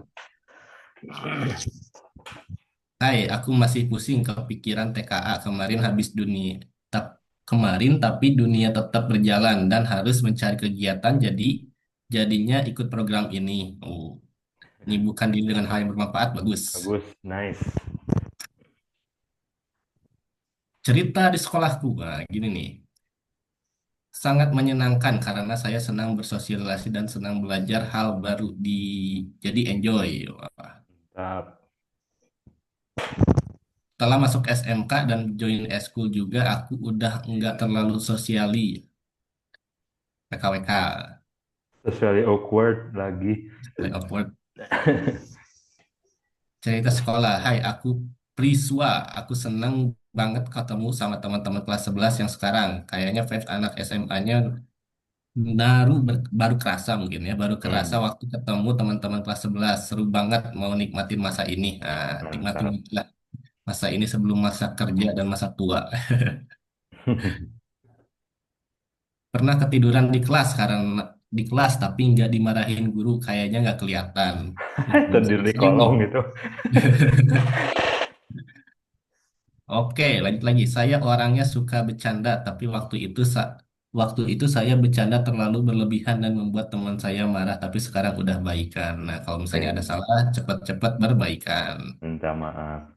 Hai, aku masih pusing kepikiran TKA kemarin habis dunia. Tap, kemarin tapi dunia tetap berjalan dan harus mencari kegiatan jadinya ikut program ini. Oh, ini bukan diri dengan hal yang bermanfaat, bagus. Bagus, nice. Cerita di sekolahku, nah, gini nih. Sangat menyenangkan karena saya senang bersosialisasi dan senang belajar hal baru jadi enjoy. Wah. Mantap. Setelah masuk SMK dan join eskul juga, aku udah nggak terlalu sosiali, PKWK, Socially awkward lagi. like awkward. Cerita sekolah, hai aku Priswa, aku senang banget ketemu sama teman-teman kelas 11 yang sekarang. Kayaknya vibes anak SMA-nya baru kerasa mungkin ya, baru kerasa Hmm, waktu ketemu teman-teman kelas 11. Seru banget mau nikmatin masa ini. Nah, nikmatin mantap. lah masa ini sebelum masa kerja dan masa tua. Pernah ketiduran di kelas karena di kelas tapi nggak dimarahin guru, kayaknya nggak kelihatan. Terdiri di Sering nih. kolong gitu. Oke, lanjut lagi. Saya orangnya suka bercanda, tapi waktu itu saya bercanda terlalu berlebihan dan membuat teman saya marah, tapi sekarang udah baikan. Nah, kalau misalnya ada Oke, salah, cepat-cepat berbaikan. minta maaf.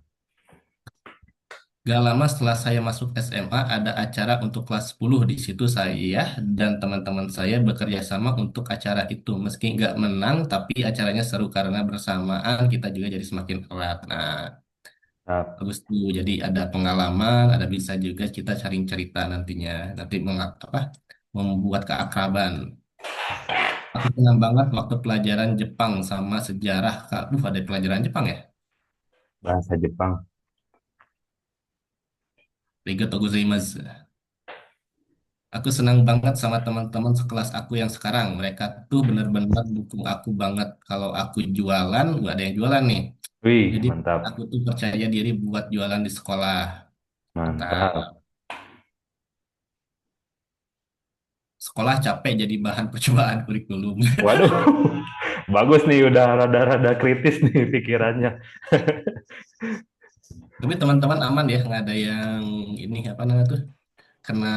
Gak lama setelah saya masuk SMA, ada acara untuk kelas 10. Di situ saya dan teman-teman saya bekerja sama untuk acara itu. Meski nggak menang, tapi acaranya seru karena bersamaan kita juga jadi semakin erat. Nah, Mantap. bagus tuh. Jadi ada pengalaman, ada bisa juga kita cari cerita nantinya. Nanti membuat keakraban. Aku senang banget waktu pelajaran Jepang sama sejarah, Kak. Ada pelajaran Jepang ya? Bahasa Jepang. Arigatou gozaimasu. Aku senang banget sama teman-teman sekelas aku yang sekarang. Mereka tuh benar-benar dukung aku banget. Kalau aku jualan, nggak ada yang jualan nih. Wih, Jadi mantap. aku tuh percaya diri buat jualan di sekolah. Mantap. Mantap. Sekolah capek jadi bahan percobaan kurikulum. Waduh, bagus nih udah rada-rada kritis nih pikirannya. Tapi teman-teman aman ya, nggak ada yang ini apa namanya tuh, kena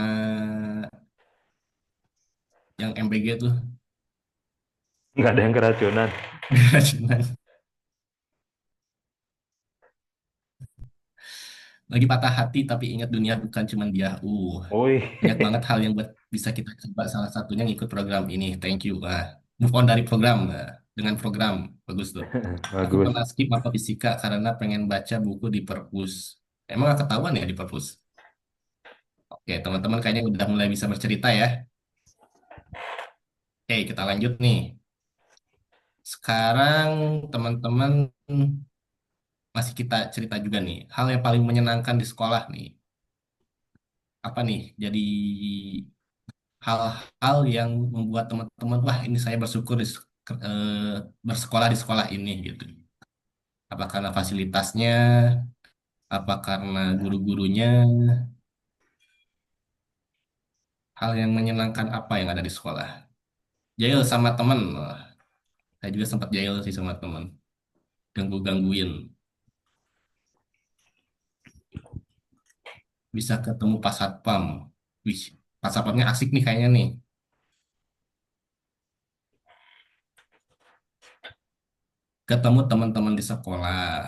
yang MBG tuh. Nggak ada yang keracunan. Cuman lagi patah hati tapi ingat dunia bukan cuma dia. Wih, Banyak banget hal yang bisa kita coba. Salah satunya ngikut program ini. Thank you. Move on dari program. Dengan program. Bagus tuh. Aku bagus. pernah skip mata fisika karena pengen baca buku di perpus. Emang gak ketahuan ya di perpus? Oke, teman-teman kayaknya udah mulai bisa bercerita ya. Oke, kita lanjut nih. Sekarang teman-teman masih kita cerita juga nih. Hal yang paling menyenangkan di sekolah nih. Apa nih? Jadi hal-hal yang membuat teman-teman, wah ini saya bersyukur bersekolah di sekolah ini gitu. Apa karena fasilitasnya, apa karena guru-gurunya, hal yang menyenangkan apa yang ada di sekolah. Jail sama teman, wah, saya juga sempat jail sih sama teman, ganggu-gangguin. Bisa ketemu Pak Satpam, wih, Pak Satpamnya asik nih kayaknya nih. Ketemu teman-teman di sekolah,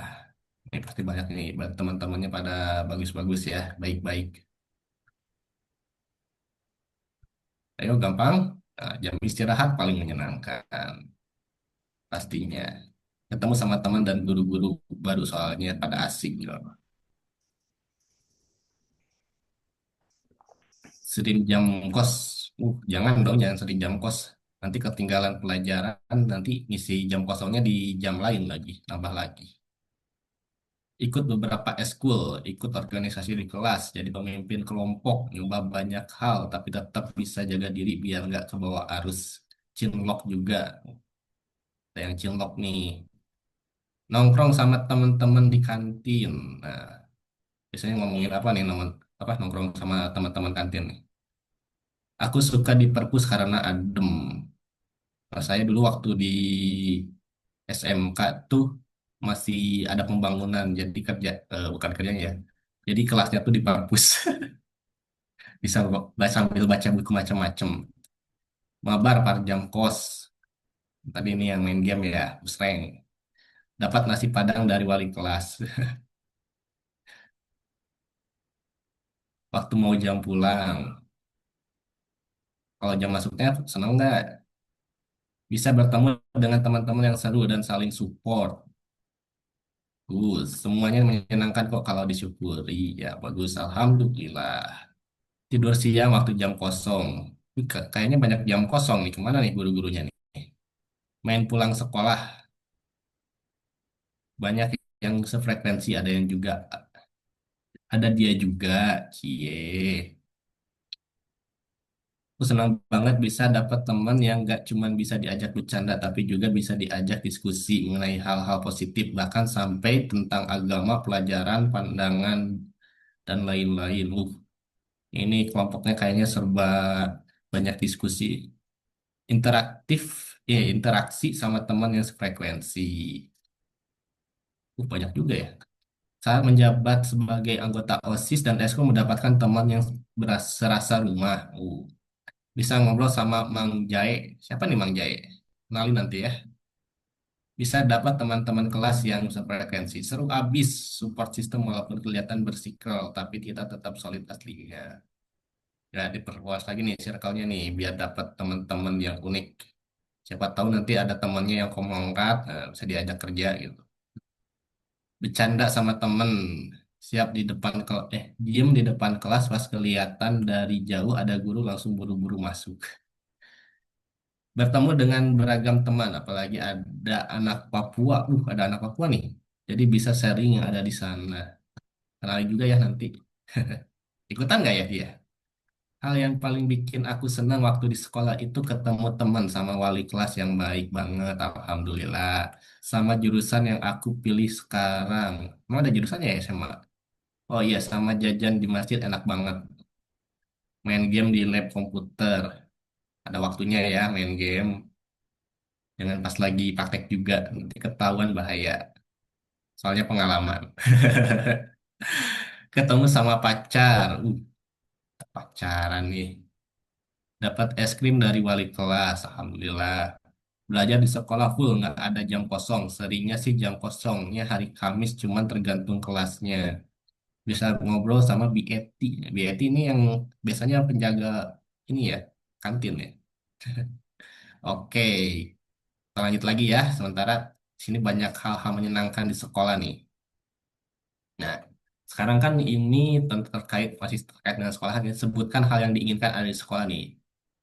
ini pasti banyak nih, teman-temannya pada bagus-bagus ya, baik-baik. Ayo gampang. Nah, jam istirahat paling menyenangkan pastinya. Ketemu sama teman dan guru-guru baru soalnya pada asik gitu. Sering jam kos. Jangan dong, jangan sering jam kos. Nanti ketinggalan pelajaran, nanti ngisi jam kosongnya di jam lain lagi, nambah lagi. ikut beberapa eskul, ikut organisasi di kelas, jadi pemimpin kelompok, nyoba banyak hal, tapi tetap bisa jaga diri biar nggak kebawa arus. Cinlok juga, ada yang cinlok nih. Nongkrong sama teman-teman di kantin. Nah, biasanya ngomongin apa nih, apa nongkrong sama teman-teman kantin nih. Aku suka di perpus karena adem. Nah, saya dulu waktu di SMK tuh masih ada pembangunan, jadi kerja, bukan kerjanya ya. Jadi kelasnya tuh di perpus. Bisa sambil baca buku macam-macam. Mabar par jam kos. Tadi ini yang main game ya, sering. Dapat nasi padang dari wali kelas. Waktu mau jam pulang. Kalau jam masuknya seneng nggak? Bisa bertemu dengan teman-teman yang seru dan saling support. Bagus, semuanya menyenangkan kok kalau disyukuri. Ya bagus, alhamdulillah. Tidur siang waktu jam kosong. Wih, kayaknya banyak jam kosong nih. Kemana nih guru-gurunya nih? Main pulang sekolah. Banyak yang sefrekuensi, ada yang juga ada dia juga. Cie. Aku senang banget bisa dapat teman yang gak cuman bisa diajak bercanda, tapi juga bisa diajak diskusi mengenai hal-hal positif, bahkan sampai tentang agama, pelajaran, pandangan, dan lain-lain. Ini kelompoknya kayaknya serba banyak diskusi, interaktif, ya interaksi sama teman yang sefrekuensi. Banyak juga ya. Saat menjabat sebagai anggota OSIS dan Eskul mendapatkan teman yang serasa rumah. Bisa ngobrol sama Mang Jae. Siapa nih Mang Jae? Kenalin nanti ya. Bisa dapat teman-teman kelas yang sefrekuensi. Seru abis support system walaupun kelihatan bersikel, tapi kita tetap solid aslinya. Ya, diperluas lagi nih circle-nya nih, biar dapat teman-teman yang unik. Siapa tahu nanti ada temannya yang komongkat, bisa diajak kerja gitu. Bercanda sama temen, siap di depan diem di depan kelas pas kelihatan dari jauh ada guru langsung buru-buru masuk. Bertemu dengan beragam teman, apalagi ada anak Papua. Ada anak Papua nih. Jadi bisa sharing yang ada di sana. Kenalin juga ya nanti. Ikutan nggak ya dia? Hal yang paling bikin aku senang waktu di sekolah itu ketemu teman sama wali kelas yang baik banget, alhamdulillah. Sama jurusan yang aku pilih sekarang. Emang ada jurusannya ya SMA? Oh iya, sama jajan di masjid enak banget. Main game di lab komputer. Ada waktunya ya main game. Jangan pas lagi praktek juga, nanti ketahuan bahaya. Soalnya pengalaman. Ketemu sama pacar. Pacaran nih. Dapat es krim dari wali kelas. Alhamdulillah. Belajar di sekolah full, nggak ada jam kosong. Seringnya sih jam kosongnya hari Kamis, cuman tergantung kelasnya. Bisa ngobrol sama BET. BET ini yang biasanya penjaga ini ya, kantin ya. Oke, kita lanjut lagi ya. Sementara sini banyak hal-hal menyenangkan di sekolah nih. Nah, sekarang kan ini terkait masih terkait dengan sekolah. Sebutkan hal yang diinginkan ada di sekolah nih.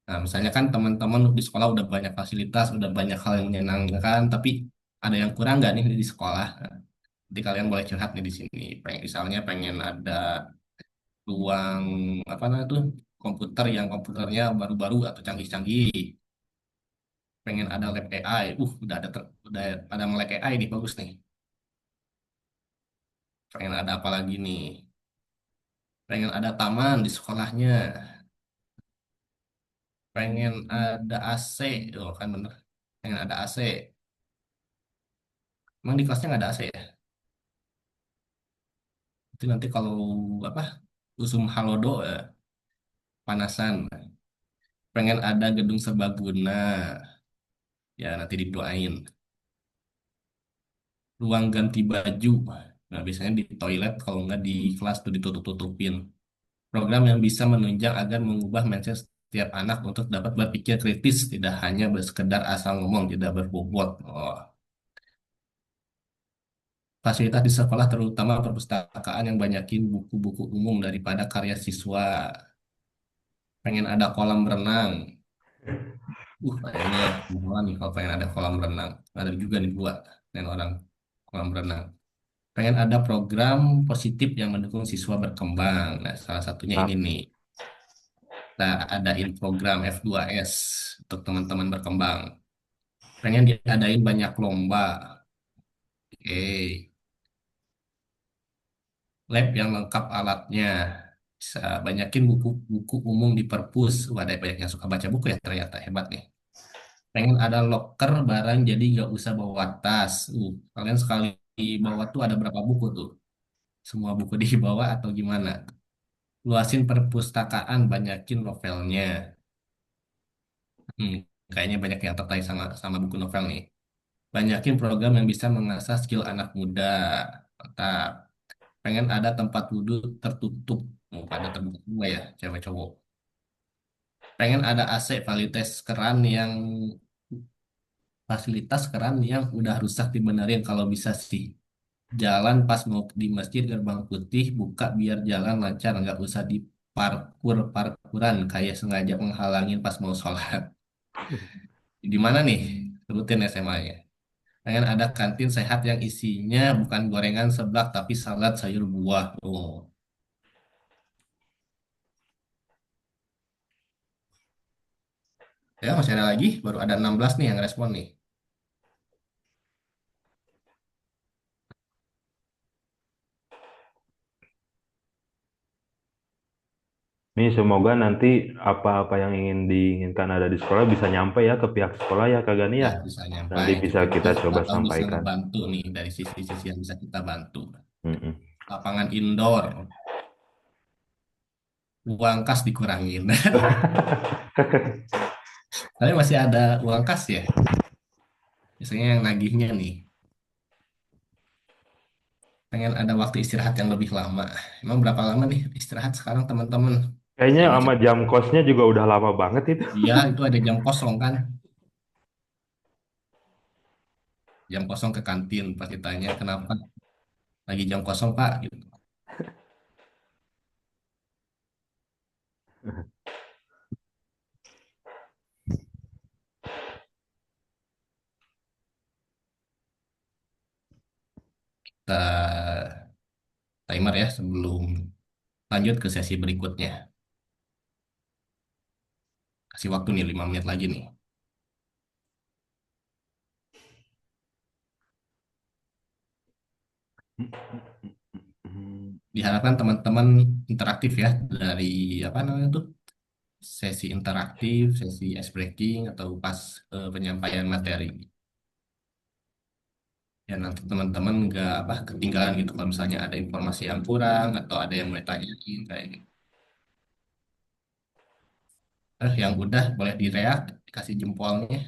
Nah, misalnya kan teman-teman di sekolah udah banyak fasilitas, udah banyak hal yang menyenangkan, tapi ada yang kurang nggak nih di sekolah? Nah, jadi kalian boleh curhat nih di sini. Misalnya pengen ada ruang apa namanya tuh komputer yang komputernya baru-baru atau canggih-canggih. Pengen ada lab AI. Udah udah ada melek AI nih, bagus nih. Pengen ada apa lagi nih? Pengen ada taman di sekolahnya. Pengen ada AC. Oh, kan bener. Pengen ada AC. Emang di kelasnya nggak ada AC ya? Itu nanti kalau apa usum halodo ya, panasan. Pengen ada gedung serbaguna. Ya nanti didoain. Ruang ganti baju. Nah, biasanya di toilet kalau nggak di kelas tuh ditutup-tutupin. Program yang bisa menunjang agar mengubah mindset setiap anak untuk dapat berpikir kritis, tidak hanya sekedar asal ngomong, tidak berbobot. Oh. Fasilitas di sekolah terutama perpustakaan yang banyakin buku-buku umum daripada karya siswa. Pengen ada kolam renang. Kayaknya semua nih kalau pengen ada kolam renang. Ada juga nih gua dan orang kolam renang. pengen ada program positif yang mendukung siswa berkembang. Nah, salah satunya ini Nah, nih. Kita adain program F2S untuk teman-teman berkembang. Pengen diadain banyak lomba. Oke. Lab yang lengkap alatnya. Bisa banyakin buku-buku umum di perpus. Wah, ada banyak yang suka baca buku ya ternyata. Hebat nih. Pengen ada locker barang jadi nggak usah bawa tas. Kalian sekali bawa tuh ada berapa buku tuh? Semua buku dibawa atau gimana? Luasin perpustakaan, banyakin novelnya. Hmm, kayaknya banyak yang tertarik sama sama buku novel nih. Banyakin program yang bisa mengasah skill anak muda. Mantap. Pengen ada tempat duduk tertutup. Pada terbuka semua ya, cewek cowok. Pengen ada AC fasilitas keran yang udah rusak dibenerin kalau bisa sih. Jalan pas mau di masjid gerbang putih buka biar jalan lancar nggak usah di parkuran kayak sengaja menghalangin pas mau sholat. Di mana nih rutin SMA-nya? Pengen ada kantin sehat yang isinya bukan gorengan seblak tapi salad sayur buah. Oh, ya masih ada lagi, baru ada 16 nih yang respon nih. ini semoga nanti apa-apa yang ingin diinginkan ada di sekolah bisa nyampe ya ke pihak sekolah ya Kak Gani Ya, ya. bisa nyampai. Nanti Kita bisa juga kita siapa coba tahu bisa sampaikan. ngebantu nih dari sisi-sisi yang bisa kita bantu. Mm-mm. Lapangan indoor, uang kas dikurangin. Tapi masih ada uang kas ya. Biasanya yang nagihnya nih. Pengen ada waktu istirahat yang lebih lama. Emang berapa lama nih istirahat sekarang teman-teman? Kayaknya Saya sama ngecek. jam kosnya juga udah lama banget itu. Iya, itu ada jam kosong kan. Jam kosong ke kantin. Pas ditanya kenapa lagi jam kosong Pak? Gitu. Kita timer ya sebelum lanjut ke sesi berikutnya. Kasih waktu nih 5 menit lagi nih. Diharapkan teman-teman interaktif ya dari apa namanya tuh sesi interaktif, sesi ice breaking atau pas penyampaian materi. Ya nanti teman-teman nggak apa ketinggalan gitu kalau misalnya ada informasi yang kurang atau ada yang mau ditanyain kayak gitu. Yang udah boleh di-react, dikasih jempolnya.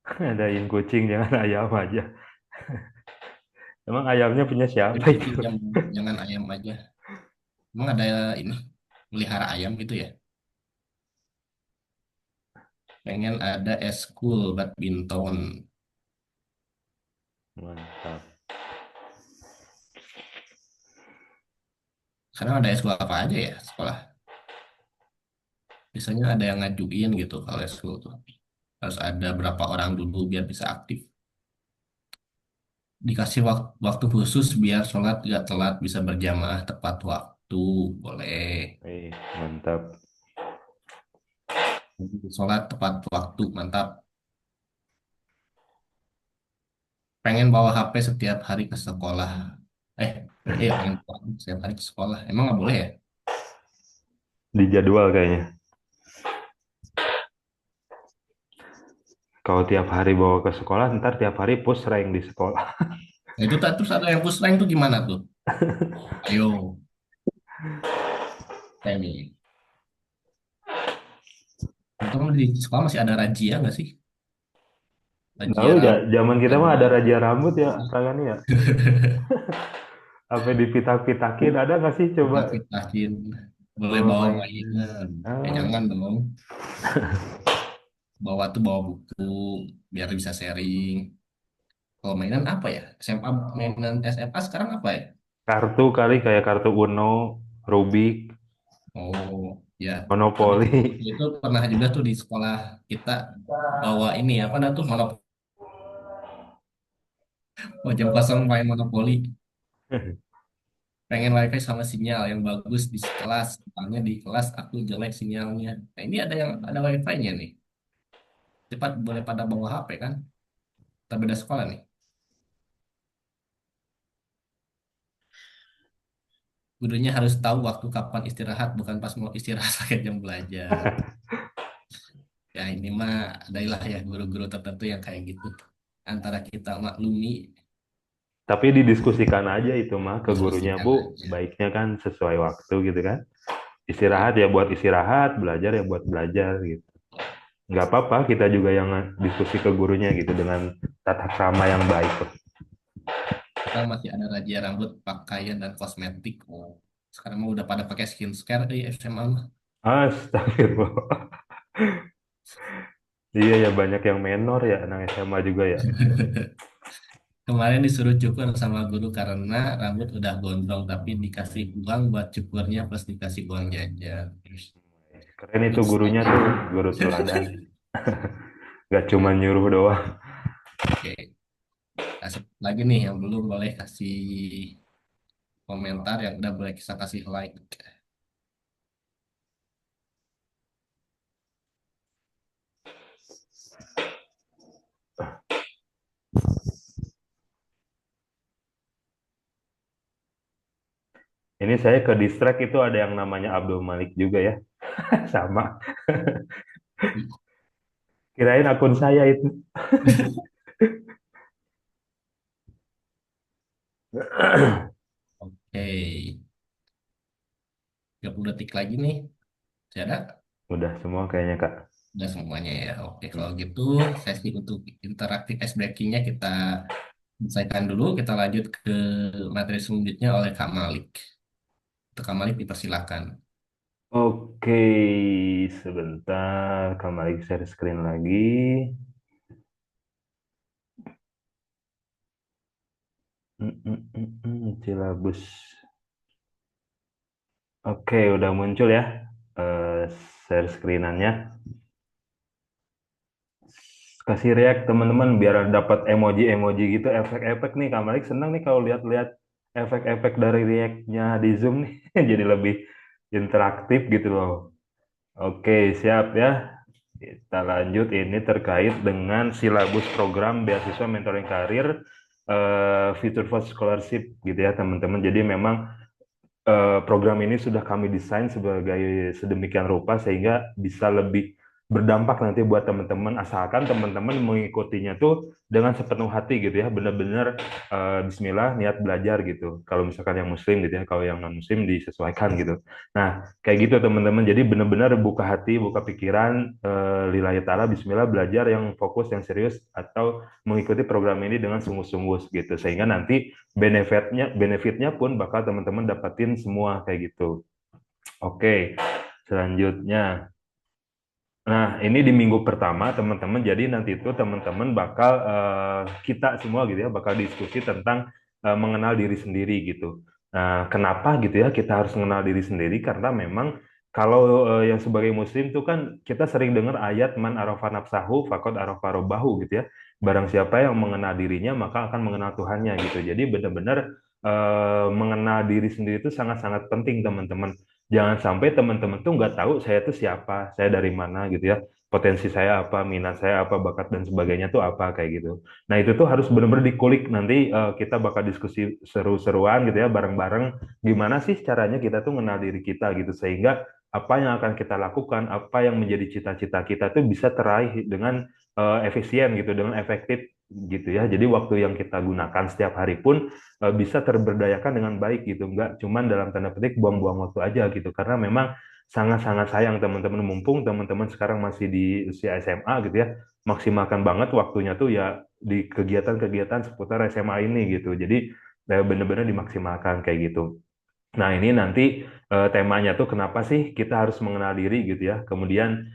Adain kucing jangan ayam aja. Emang ayamnya punya siapa Jadi itu? jangan ayam aja. Emang ada ini melihara ayam gitu ya. Pengen ada eskul badminton. Mantap. Sekarang ada eskul apa aja ya sekolah. Biasanya ada yang ngajuin gitu kalau eskul tuh. Harus ada berapa orang dulu biar bisa aktif. Dikasih waktu khusus biar sholat gak telat bisa berjamaah tepat waktu. Boleh. Mantap. Sholat tepat waktu. Mantap. Pengen bawa HP setiap hari ke sekolah. Eh, pengen bawa HP setiap hari ke sekolah. Emang nggak boleh ya? Di jadwal kayaknya. Kalau tiap hari bawa ke sekolah, ntar tiap hari push rank di sekolah. Nah, itu terus ada yang push rank tuh gimana tuh? Ayo, saya nih. Teman-teman di sekolah masih ada razia nggak sih? Tahu Razia ya, rambut, zaman kita mah ada razia. raja rambut ya, kalian ya. Apa dipitak-pitakin ada nggak sih coba? Kita pitahin. Boleh Oh, bawa main. mainan. Ah, Jangan dong. bawa buku biar bisa sharing. Kalau mainan apa ya? SMA, mainan SMA sekarang apa ya? Kartu kali kayak kartu Uno, Rubik, Oh ya, habis Monopoli. itu pernah juga tuh di sekolah kita bawa ini apa namanya tuh monopoli, oh, jam kosong main monopoli. Pengen wifi sama sinyal yang bagus di kelas, soalnya di kelas aku jelek sinyalnya. Nah ini ada yang ada wifi-nya nih. Cepat boleh pada bawa HP kan? Kita beda sekolah nih. Gurunya harus tahu waktu kapan istirahat, bukan pas mau istirahat pakai jam belajar. Ya ini mah adalah ya guru-guru tertentu yang kayak gitu. Antara kita maklumi, Tapi didiskusikan aja itu mah ke gurunya, diskusikan Bu. aja. Baiknya kan sesuai waktu gitu kan. Istirahat Ya, ya buat istirahat, belajar ya buat belajar gitu. Nggak apa-apa, kita juga yang diskusi ke gurunya gitu dengan tata krama yang baik. kita masih ada razia rambut, pakaian, dan kosmetik. Oh, sekarang mah udah pada pakai skincare di SMA mah. Astagfirullah. Iya ya banyak yang menor ya anak SMA juga ya. Kemarin disuruh cukur sama guru karena rambut udah gondrong, tapi dikasih uang buat cukurnya plus dikasih uang jajan. Keren itu Good gurunya study. tuh, guru teladan. Gak cuma nyuruh doang. Oke, kasih lagi nih yang belum boleh kasih komentar, yang udah boleh kita kasih like. Ini saya ke distract itu ada yang namanya Abdul Malik juga ya. Sama. Kirain akun saya itu. Oke, 30 detik lagi nih. Saya ada? Udah semua kayaknya Kak. Udah semuanya ya. Oke, kalau gitu sesi untuk interaktif ice breakingnya kita selesaikan dulu. Kita lanjut ke materi selanjutnya oleh Kak Malik. Untuk Kak Malik dipersilakan. Oke, sebentar. Kembali share screen lagi. Silabus. Oke, udah muncul ya. eh, Share screenannya. Kasih react teman-teman biar dapat emoji-emoji gitu, efek-efek nih. Kak Malik senang nih kalau lihat-lihat efek-efek dari react-nya di Zoom nih. Jadi lebih interaktif gitu loh. Oke, siap ya. Kita lanjut ini terkait dengan silabus program beasiswa mentoring karir Future First Scholarship gitu ya teman-teman. Jadi memang program ini sudah kami desain sebagai sedemikian rupa sehingga bisa lebih berdampak nanti buat teman-teman asalkan teman-teman mengikutinya tuh dengan sepenuh hati gitu ya benar-benar Bismillah niat belajar gitu kalau misalkan yang muslim gitu ya kalau yang non muslim disesuaikan gitu nah kayak gitu teman-teman jadi benar-benar buka hati buka pikiran lillahi ta'ala Bismillah belajar yang fokus yang serius atau mengikuti program ini dengan sungguh-sungguh gitu sehingga nanti benefitnya pun bakal teman-teman dapatin semua kayak gitu. Oke, selanjutnya. Nah, ini di minggu pertama teman-teman. Jadi nanti itu teman-teman bakal kita semua gitu ya bakal diskusi tentang mengenal diri sendiri gitu. Nah, kenapa gitu ya kita harus mengenal diri sendiri? Karena memang kalau yang sebagai muslim tuh kan kita sering dengar ayat man arafa nafsahu faqad arafa rabbahu gitu ya. Barang siapa yang mengenal dirinya maka akan mengenal Tuhannya gitu. Jadi benar-benar mengenal diri sendiri itu sangat-sangat penting teman-teman. Jangan sampai teman-teman tuh nggak tahu saya tuh siapa, saya dari mana gitu ya, potensi saya apa, minat saya apa, bakat dan sebagainya tuh apa kayak gitu. Nah itu tuh harus benar-benar dikulik. Nanti kita bakal diskusi seru-seruan gitu ya, bareng-bareng. Gimana sih caranya kita tuh mengenal diri kita gitu sehingga apa yang akan kita lakukan, apa yang menjadi cita-cita kita tuh bisa teraih dengan efisien gitu, dengan efektif gitu ya. Jadi waktu yang kita gunakan setiap hari pun bisa terberdayakan dengan baik gitu nggak cuman dalam tanda petik buang-buang waktu aja gitu karena memang sangat-sangat sayang teman-teman mumpung teman-teman sekarang masih di usia SMA gitu ya maksimalkan banget waktunya tuh ya di kegiatan-kegiatan seputar SMA ini gitu jadi benar-benar dimaksimalkan kayak gitu. Nah, ini nanti temanya tuh kenapa sih kita harus mengenal diri gitu ya. Kemudian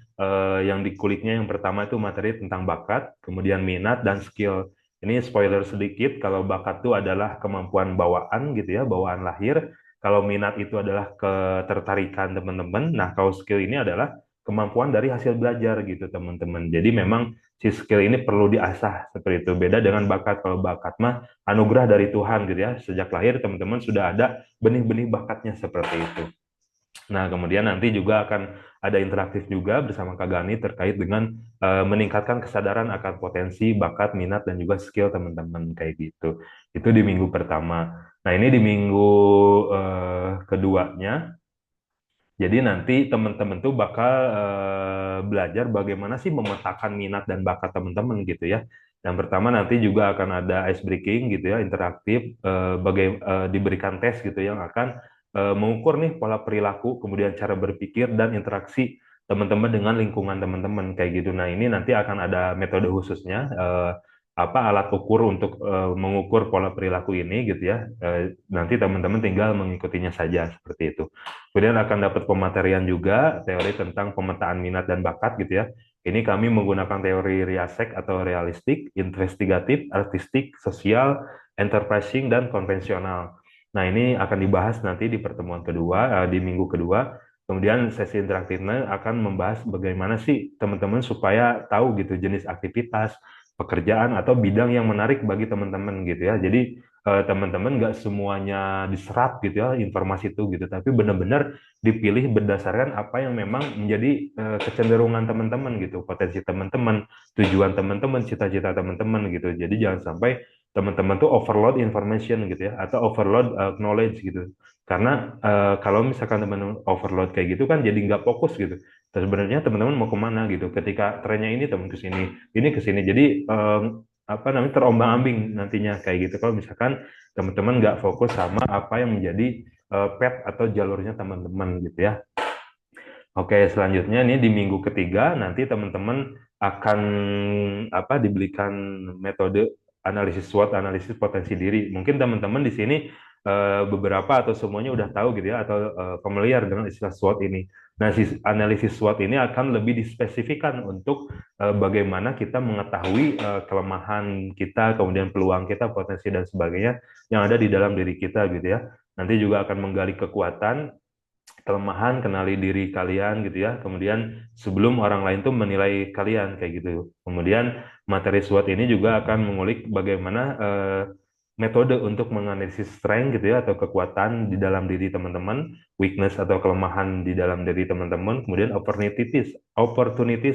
yang dikuliknya yang pertama itu materi tentang bakat, kemudian minat dan skill. Ini spoiler sedikit, kalau bakat itu adalah kemampuan bawaan gitu ya, bawaan lahir. Kalau minat itu adalah ketertarikan teman-teman. Nah, kalau skill ini adalah kemampuan dari hasil belajar gitu teman-teman. Jadi memang si skill ini perlu diasah seperti itu. Beda dengan bakat. Kalau bakat mah anugerah dari Tuhan gitu ya. Sejak lahir teman-teman sudah ada benih-benih bakatnya seperti itu. Nah, kemudian nanti juga akan ada interaktif juga bersama Kak Gani terkait dengan meningkatkan kesadaran akan potensi, bakat, minat, dan juga skill teman-teman kayak gitu. Itu di minggu pertama. Nah, ini di minggu keduanya. Jadi nanti teman-teman tuh bakal belajar bagaimana sih memetakan minat dan bakat teman-teman gitu ya. Yang pertama nanti juga akan ada ice breaking gitu ya, interaktif, diberikan tes gitu yang akan mengukur nih pola perilaku, kemudian cara berpikir dan interaksi teman-teman dengan lingkungan teman-teman kayak gitu. Nah ini nanti akan ada metode khususnya, apa alat ukur untuk mengukur pola perilaku ini gitu ya. Nanti teman-teman tinggal mengikutinya saja seperti itu. Kemudian akan dapat pematerian juga teori tentang pemetaan minat dan bakat gitu ya. Ini kami menggunakan teori RIASEC atau realistik, investigatif, artistik, sosial, enterprising, dan konvensional. Nah, ini akan dibahas nanti di pertemuan kedua, di minggu kedua. Kemudian sesi interaktifnya akan membahas bagaimana sih teman-teman supaya tahu gitu jenis aktivitas, pekerjaan, atau bidang yang menarik bagi teman-teman gitu ya. Jadi teman-teman nggak semuanya diserap gitu ya informasi itu gitu, tapi benar-benar dipilih berdasarkan apa yang memang menjadi kecenderungan teman-teman gitu, potensi teman-teman, tujuan teman-teman, cita-cita teman-teman gitu. Jadi jangan sampai teman-teman tuh overload information gitu ya, atau overload knowledge gitu. Karena kalau misalkan teman-teman overload kayak gitu kan jadi nggak fokus gitu. Terus sebenarnya teman-teman mau kemana gitu. Ketika trennya ini teman ke sini, ini ke sini. Jadi apa namanya terombang-ambing nantinya kayak gitu. Kalau misalkan teman-teman nggak fokus sama apa yang menjadi pet atau jalurnya teman-teman gitu ya. Oke, selanjutnya ini di minggu ketiga nanti teman-teman akan apa diberikan metode analisis SWOT, analisis potensi diri. Mungkin teman-teman di sini beberapa atau semuanya udah tahu gitu ya atau familiar dengan istilah SWOT ini. Nah, analisis SWOT ini akan lebih dispesifikan untuk bagaimana kita mengetahui kelemahan kita, kemudian peluang kita, potensi dan sebagainya yang ada di dalam diri kita gitu ya. Nanti juga akan menggali kekuatan, kelemahan, kenali diri kalian gitu ya. Kemudian sebelum orang lain tuh menilai kalian kayak gitu. Kemudian materi SWOT ini juga akan mengulik bagaimana metode untuk menganalisis strength gitu ya atau kekuatan di dalam diri teman-teman, weakness atau kelemahan di dalam diri teman-teman, kemudian opportunities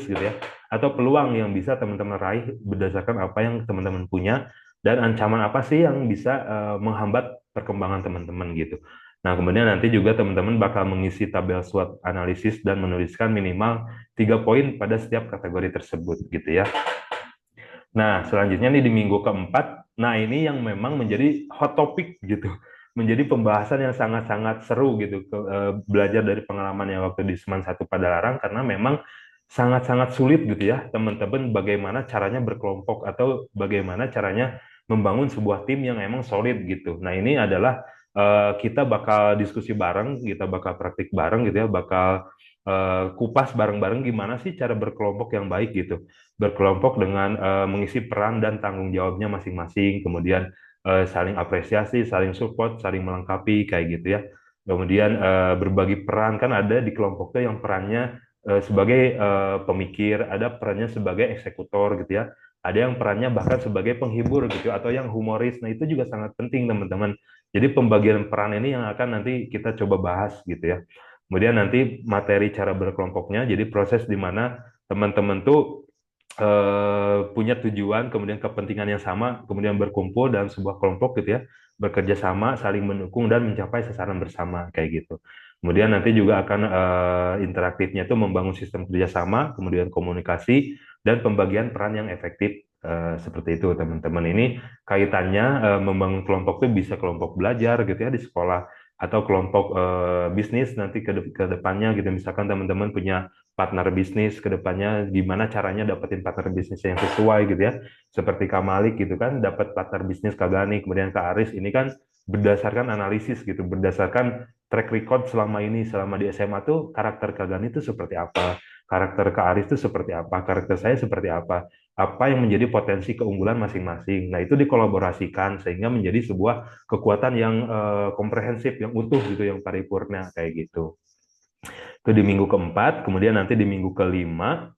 gitu ya atau peluang yang bisa teman-teman raih berdasarkan apa yang teman-teman punya dan ancaman apa sih yang bisa menghambat perkembangan teman-teman gitu. Nah, kemudian nanti juga teman-teman bakal mengisi tabel SWOT analisis dan menuliskan minimal 3 poin pada setiap kategori tersebut gitu ya. Nah, selanjutnya nih di minggu keempat, nah ini yang memang menjadi hot topic gitu. Menjadi pembahasan yang sangat-sangat seru gitu. Belajar dari pengalaman yang waktu di Seman 1 Padalarang karena memang sangat-sangat sulit gitu ya, teman-teman bagaimana caranya berkelompok atau bagaimana caranya membangun sebuah tim yang emang solid gitu. Nah, ini adalah kita bakal diskusi bareng, kita bakal praktik bareng gitu ya, bakal kupas bareng-bareng gimana sih cara berkelompok yang baik gitu. Berkelompok dengan mengisi peran dan tanggung jawabnya masing-masing, kemudian saling apresiasi, saling support, saling melengkapi kayak gitu ya. Kemudian berbagi peran kan ada di kelompok tuh yang perannya sebagai pemikir, ada perannya sebagai eksekutor gitu ya. Ada yang perannya bahkan sebagai penghibur gitu atau yang humoris. Nah, itu juga sangat penting teman-teman. Jadi pembagian peran ini yang akan nanti kita coba bahas gitu ya. Kemudian nanti materi cara berkelompoknya, jadi proses di mana teman-teman tuh punya tujuan, kemudian kepentingan yang sama, kemudian berkumpul dalam sebuah kelompok gitu ya, bekerja sama, saling mendukung dan mencapai sasaran bersama kayak gitu. Kemudian nanti juga akan interaktifnya itu membangun sistem kerjasama, kemudian komunikasi dan pembagian peran yang efektif seperti itu teman-teman. Ini kaitannya membangun kelompok itu bisa kelompok belajar gitu ya di sekolah atau kelompok bisnis nanti ke depannya gitu. Misalkan teman-teman punya partner bisnis ke depannya, gimana caranya dapetin partner bisnis yang sesuai gitu ya. Seperti Kak Malik gitu kan, dapat partner bisnis Kak Gani, kemudian Kak Aris ini kan berdasarkan analisis gitu, berdasarkan track record selama ini, selama di SMA tuh karakter Kak Gani itu seperti apa. karakter Kak Aris itu seperti apa, karakter saya seperti apa yang menjadi potensi keunggulan masing-masing. Nah, itu dikolaborasikan sehingga menjadi sebuah kekuatan yang komprehensif, yang utuh gitu, yang paripurna kayak gitu. Itu di minggu keempat, kemudian nanti di minggu kelima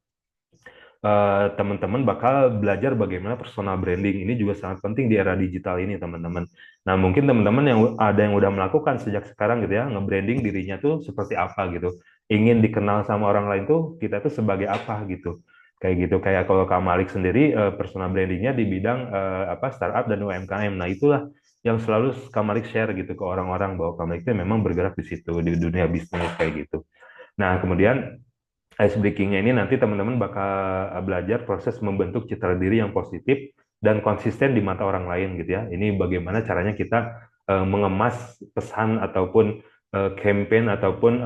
teman-teman bakal belajar bagaimana personal branding. Ini juga sangat penting di era digital ini, teman-teman. Nah, mungkin teman-teman yang ada yang udah melakukan sejak sekarang gitu ya, nge-branding dirinya tuh seperti apa gitu. Ingin dikenal sama orang lain tuh kita tuh sebagai apa gitu. Kayak gitu. Kayak kalau Kak Malik sendiri personal brandingnya di bidang apa startup dan UMKM. Nah, itulah yang selalu Kak Malik share gitu ke orang-orang bahwa Kak Malik itu memang bergerak di situ di dunia bisnis kayak gitu. Nah, kemudian ice breakingnya ini nanti teman-teman bakal belajar proses membentuk citra diri yang positif dan konsisten di mata orang lain gitu ya. Ini bagaimana caranya kita mengemas pesan ataupun campaign ataupun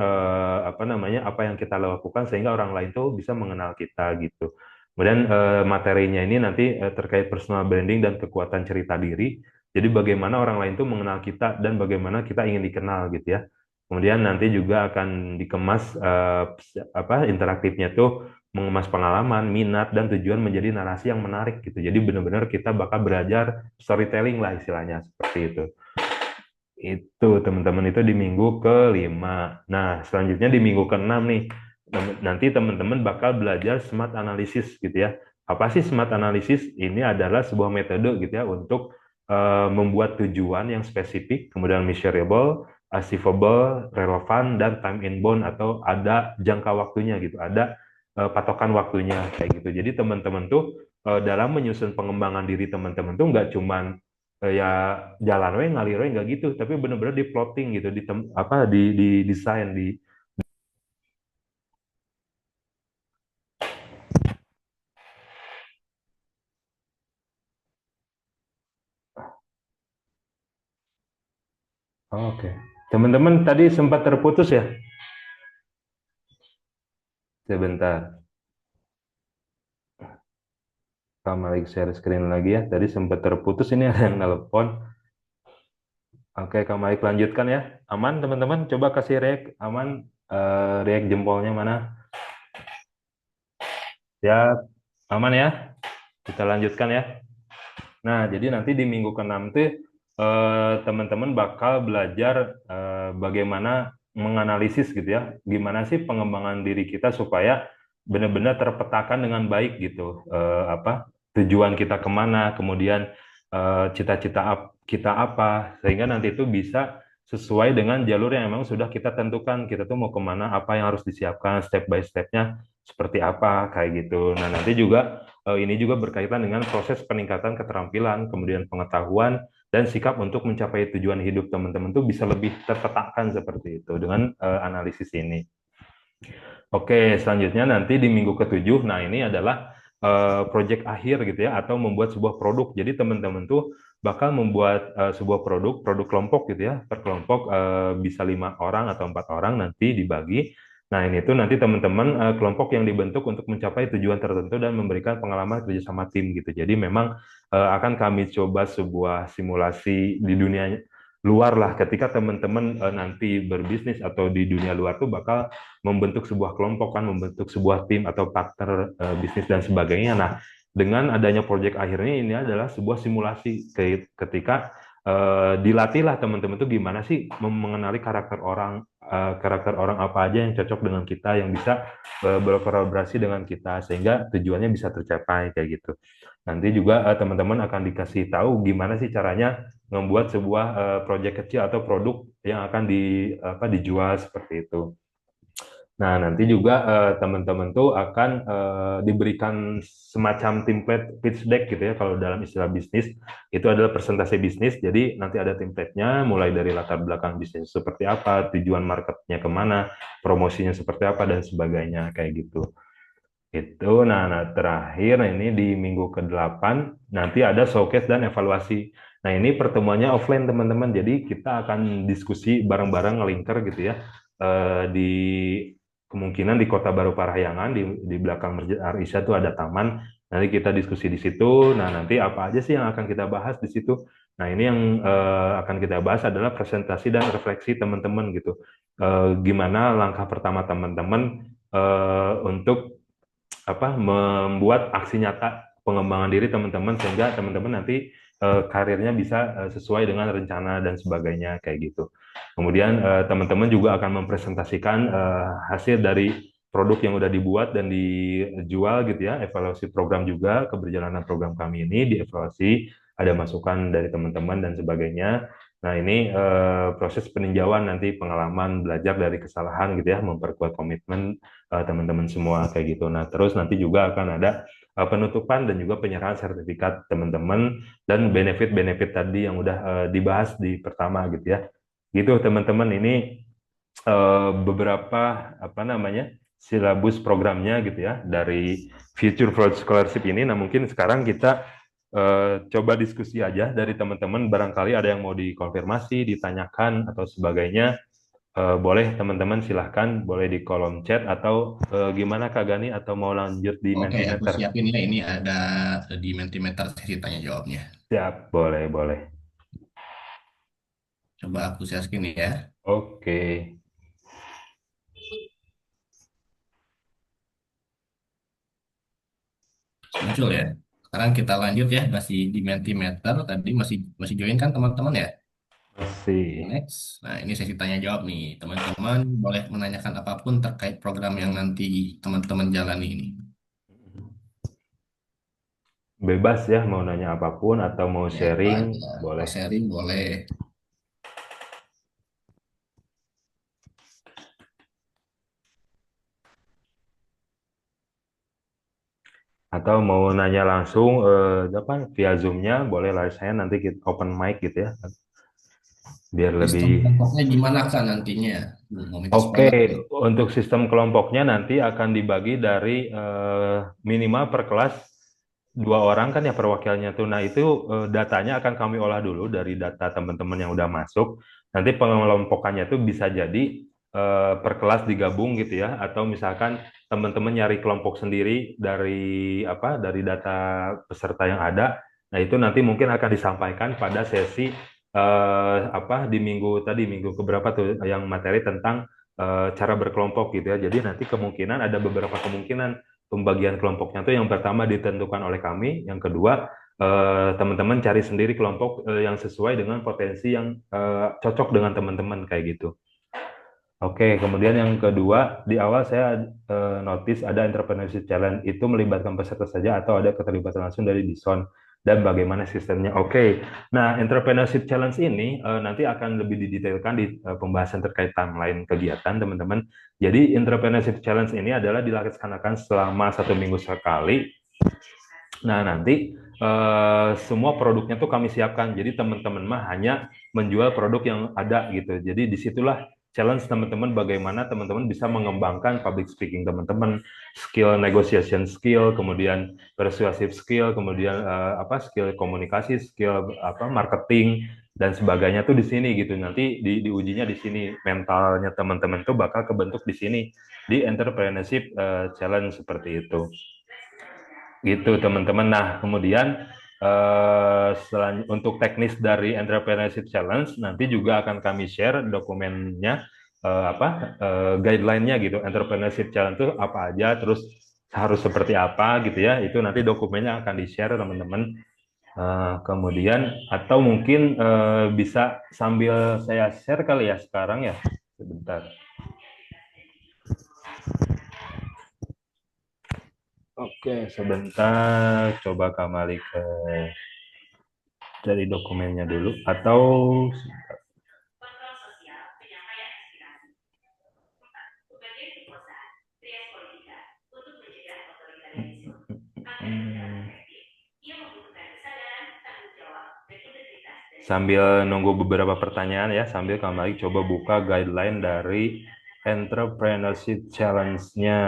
apa namanya apa yang kita lakukan sehingga orang lain tuh bisa mengenal kita gitu. Kemudian materinya ini nanti terkait personal branding dan kekuatan cerita diri. Jadi bagaimana orang lain tuh mengenal kita dan bagaimana kita ingin dikenal gitu ya. Kemudian nanti juga akan dikemas apa interaktifnya tuh mengemas pengalaman, minat dan tujuan menjadi narasi yang menarik gitu. Jadi benar-benar kita bakal belajar storytelling lah istilahnya seperti itu. Itu teman-teman itu di minggu kelima. Nah, selanjutnya di minggu keenam nih, nanti teman-teman bakal belajar SMART analysis gitu ya. Apa sih SMART analysis? Ini adalah sebuah metode gitu ya untuk membuat tujuan yang spesifik, kemudian measurable, achievable, relevan, dan time inbound atau ada jangka waktunya gitu, ada patokan waktunya kayak gitu. Jadi teman-teman tuh dalam menyusun pengembangan diri teman-teman tuh nggak cuman ya jalan we ngalir we nggak gitu tapi bener-bener di plotting gitu apa di desain di oke. Teman-teman tadi sempat terputus ya sebentar. Kamar share screen lagi ya, tadi sempat terputus ini ada yang nelpon. Oke, Kak Malik lanjutkan ya. Aman teman-teman, coba kasih react aman. React jempolnya mana ya? Aman ya, kita lanjutkan ya. Nah, jadi nanti di minggu ke-6 tuh teman-teman bakal belajar bagaimana menganalisis gitu ya. Gimana sih pengembangan diri kita supaya benar-benar terpetakan dengan baik gitu. Apa tujuan kita kemana, kemudian cita-cita kita apa, sehingga nanti itu bisa sesuai dengan jalur yang memang sudah kita tentukan. Kita tuh mau kemana, apa yang harus disiapkan, step by step-nya seperti apa, kayak gitu. Nah, nanti juga ini juga berkaitan dengan proses peningkatan keterampilan, kemudian pengetahuan, dan sikap untuk mencapai tujuan hidup teman-teman tuh bisa lebih terpetakan seperti itu dengan analisis ini. Oke, selanjutnya nanti di minggu ketujuh, nah ini adalah project akhir gitu ya, atau membuat sebuah produk. Jadi teman-teman tuh bakal membuat sebuah produk kelompok gitu ya, per kelompok bisa 5 orang atau 4 orang nanti dibagi. Nah ini tuh nanti teman-teman kelompok yang dibentuk untuk mencapai tujuan tertentu dan memberikan pengalaman kerjasama tim gitu. Jadi memang akan kami coba sebuah simulasi di dunia luar lah, ketika teman-teman nanti berbisnis atau di dunia luar tuh bakal membentuk sebuah kelompok kan, membentuk sebuah tim atau partner bisnis dan sebagainya. Nah, dengan adanya proyek akhir ini adalah sebuah simulasi ketika dilatihlah teman-teman tuh gimana sih mengenali karakter orang apa aja yang cocok dengan kita, yang bisa berkolaborasi dengan kita sehingga tujuannya bisa tercapai kayak gitu. Nanti juga teman-teman akan dikasih tahu gimana sih caranya membuat sebuah proyek kecil atau produk yang akan dijual seperti itu. Nah, nanti juga teman-teman tuh akan diberikan semacam template pitch deck gitu ya, kalau dalam istilah bisnis, itu adalah presentasi bisnis, jadi nanti ada template-nya, mulai dari latar belakang bisnis seperti apa, tujuan marketnya kemana, promosinya seperti apa, dan sebagainya, kayak gitu. Itu, nah terakhir nah ini di minggu ke-8, nanti ada showcase dan evaluasi. Nah, ini pertemuannya offline teman-teman, jadi kita akan diskusi bareng-bareng ngelingker gitu ya, di kemungkinan di Kota Baru Parahyangan di belakang Masjid Ar-Isya itu ada taman. Nanti kita diskusi di situ. Nah, nanti apa aja sih yang akan kita bahas di situ? Nah, ini yang akan kita bahas adalah presentasi dan refleksi teman-teman gitu. Gimana langkah pertama teman-teman untuk apa membuat aksi nyata pengembangan diri teman-teman sehingga teman-teman nanti karirnya bisa sesuai dengan rencana dan sebagainya kayak gitu. Kemudian teman-teman juga akan mempresentasikan hasil dari produk yang udah dibuat dan dijual gitu ya, evaluasi program juga, keberjalanan program kami ini dievaluasi, ada masukan dari teman-teman dan sebagainya. Nah, ini proses peninjauan nanti pengalaman belajar dari kesalahan gitu ya, memperkuat komitmen teman-teman semua kayak gitu. Nah, terus nanti juga akan ada penutupan dan juga penyerahan sertifikat teman-teman dan benefit-benefit tadi yang udah dibahas di pertama gitu ya. Gitu teman-teman, ini beberapa apa namanya silabus programnya gitu ya dari Future Fraud Scholarship ini. Nah, mungkin sekarang kita coba diskusi aja dari teman-teman, barangkali ada yang mau dikonfirmasi, ditanyakan atau sebagainya. Boleh teman-teman silahkan, boleh di kolom chat atau gimana Kak Gani, atau mau lanjut di Oke, aku Mentimeter? siapin ya. Ini ada di Mentimeter sesi tanya jawabnya. Siap, boleh, boleh. Coba aku share screen ya. Oke. Muncul ya. Sekarang kita lanjut ya. Masih di Mentimeter. Tadi masih masih join kan teman-teman ya? Masih. Next. Nah, ini sesi tanya jawab nih. Teman-teman boleh menanyakan apapun terkait program yang nanti teman-teman jalani ini. Bebas ya, mau nanya apapun atau mau Ya, sharing, aja. Mau boleh. sharing boleh. Atau mau nanya langsung apa via Zoom-nya, boleh lah, saya nanti kita open mic gitu ya, biar Sistem lebih. kelompoknya gimana kan nantinya? Mau minta Oke, spoiler nih. untuk sistem kelompoknya nanti akan dibagi dari minimal per kelas 2 orang kan ya perwakilannya tuh. Nah, itu datanya akan kami olah dulu dari data teman-teman yang udah masuk. Nanti pengelompokannya tuh bisa jadi per kelas digabung gitu ya, atau misalkan teman-teman nyari kelompok sendiri dari apa dari data peserta yang ada. Nah, itu nanti mungkin akan disampaikan pada sesi apa di minggu tadi, minggu keberapa tuh yang materi tentang cara berkelompok gitu ya. Jadi nanti kemungkinan ada beberapa kemungkinan pembagian kelompoknya tuh yang pertama ditentukan oleh kami, yang kedua teman-teman cari sendiri kelompok yang sesuai dengan potensi yang cocok dengan teman-teman kayak gitu. Oke, kemudian yang kedua, di awal saya notice ada entrepreneurship challenge, itu melibatkan peserta saja atau ada keterlibatan langsung dari Dison dan bagaimana sistemnya. Oke, nah entrepreneurship challenge ini nanti akan lebih didetailkan di pembahasan terkait timeline kegiatan teman-teman. Jadi entrepreneurship challenge ini adalah dilaksanakan selama 1 minggu sekali. Nah, nanti semua produknya tuh kami siapkan. Jadi teman-teman mah hanya menjual produk yang ada gitu. Jadi disitulah challenge teman-teman, bagaimana teman-teman bisa mengembangkan public speaking teman-teman, skill negotiation skill, kemudian persuasive skill, kemudian apa skill komunikasi, skill apa marketing dan sebagainya tuh di sini gitu. Nanti diujinya di sini, mentalnya teman-teman tuh bakal kebentuk di sini di entrepreneurship challenge seperti itu gitu teman-teman. Nah, kemudian untuk teknis dari Entrepreneurship Challenge nanti juga akan kami share dokumennya, apa guideline-nya gitu. Entrepreneurship Challenge itu apa aja, terus harus seperti apa gitu ya. Itu nanti dokumennya akan di-share teman-teman. Kemudian atau mungkin bisa sambil saya share kali ya sekarang ya. Sebentar. Oke, sebentar. Coba kembali ke dari dokumennya dulu atau hmm, sambil nunggu beberapa pertanyaan ya, sambil kembali coba buka guideline dari Entrepreneurship Challenge-nya.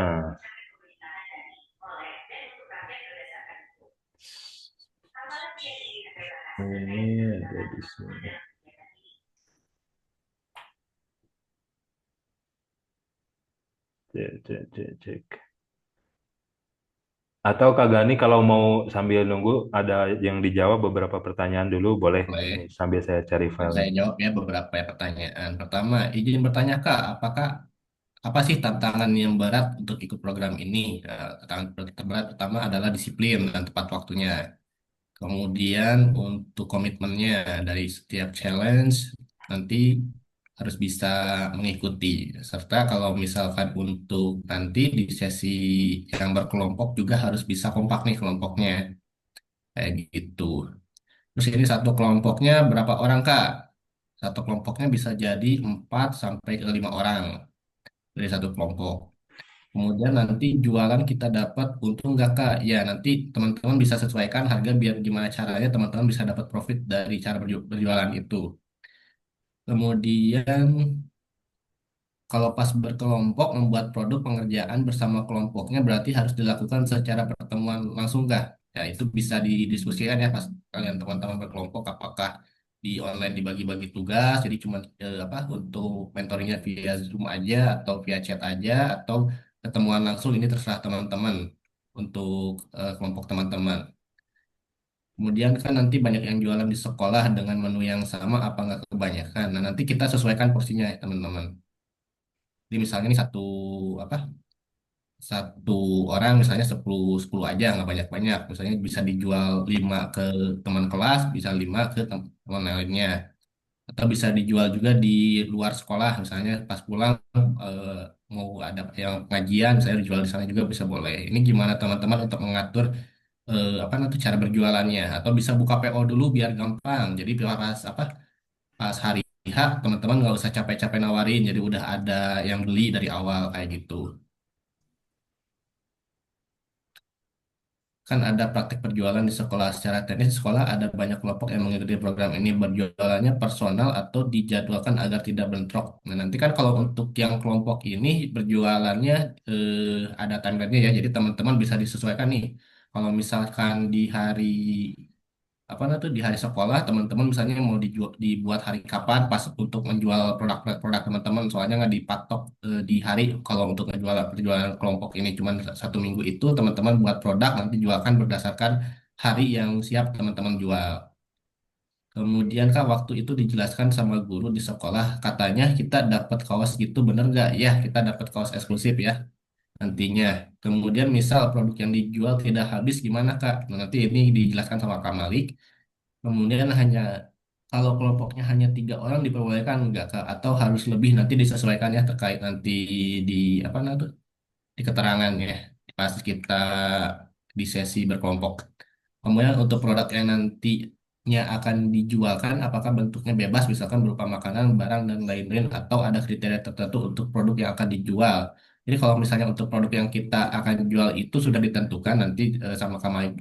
Ini ada di sini. Cek, cek, cek, cek. Atau Kak Gani kalau mau sambil nunggu ada yang dijawab beberapa pertanyaan dulu boleh, ini Boleh. sambil saya cari Saya filenya. jawab ya beberapa pertanyaan. Pertama, izin bertanya Kak, apakah apa sih tantangan yang berat untuk ikut program ini? Tantangan terberat pertama adalah disiplin dan tepat waktunya. Kemudian untuk komitmennya dari setiap challenge nanti harus bisa mengikuti. Serta kalau misalkan untuk nanti di sesi yang berkelompok juga harus bisa kompak nih kelompoknya. Kayak gitu. Terus ini satu kelompoknya berapa orang, Kak? Satu kelompoknya bisa jadi 4 sampai ke 5 orang dari satu kelompok. Kemudian nanti jualan kita dapat untung nggak, Kak? Ya, nanti teman-teman bisa sesuaikan harga biar gimana caranya teman-teman bisa dapat profit dari cara berjualan itu. Kemudian kalau pas berkelompok membuat produk pengerjaan bersama kelompoknya berarti harus dilakukan secara pertemuan langsung, nggak? Ya, itu bisa didiskusikan ya pas kalian teman-teman berkelompok apakah di online dibagi-bagi tugas, jadi cuma apa untuk mentoringnya via Zoom aja atau via chat aja atau ketemuan langsung, ini terserah teman-teman untuk kelompok teman-teman. Kemudian kan nanti banyak yang jualan di sekolah dengan menu yang sama apa nggak kebanyakan. Nah, nanti kita sesuaikan porsinya ya teman-teman. Jadi misalnya ini apa satu orang misalnya 10 10 aja nggak banyak-banyak. Misalnya bisa dijual 5 ke teman kelas, bisa 5 ke teman lainnya. Atau bisa dijual juga di luar sekolah, misalnya pas pulang eh, mau ada yang pengajian, saya dijual di sana juga bisa boleh. Ini gimana teman-teman untuk mengatur apa nanti cara berjualannya? Atau bisa buka PO dulu biar gampang. Jadi pas pas hari H teman-teman nggak usah capek-capek nawarin, jadi udah ada yang beli dari awal kayak gitu. Kan ada praktik perjualan di sekolah. Secara teknis, di sekolah ada banyak kelompok yang mengikuti program ini. Berjualannya personal atau dijadwalkan agar tidak bentrok. Nah, nanti kan kalau untuk yang kelompok ini berjualannya ada timeline-nya ya. Jadi teman-teman bisa disesuaikan nih. Kalau misalkan di hari apa namanya tuh di hari sekolah teman-teman misalnya mau dibuat hari kapan pas untuk menjual produk teman-teman, soalnya nggak dipatok di hari. Kalau untuk menjual perjualan kelompok ini cuma 1 minggu, itu teman-teman buat produk nanti jualkan berdasarkan hari yang siap teman-teman jual. Kemudian kak waktu itu dijelaskan sama guru di sekolah katanya kita dapat kaos gitu, bener nggak? Ya, kita dapat kaos eksklusif ya nantinya. Kemudian misal produk yang dijual tidak habis gimana kak? Nah, nanti ini dijelaskan sama Kak Malik. Kemudian hanya kalau kelompoknya hanya 3 orang diperbolehkan enggak Kak? Atau harus lebih, nanti disesuaikan ya terkait nanti di apa namanya tuh di keterangannya pas kita di sesi berkelompok. Kemudian untuk produk yang nantinya akan dijualkan, apakah bentuknya bebas, misalkan berupa makanan, barang, dan lain-lain, atau ada kriteria tertentu untuk produk yang akan dijual. Jadi kalau misalnya untuk produk yang kita akan jual itu sudah ditentukan nanti sama kami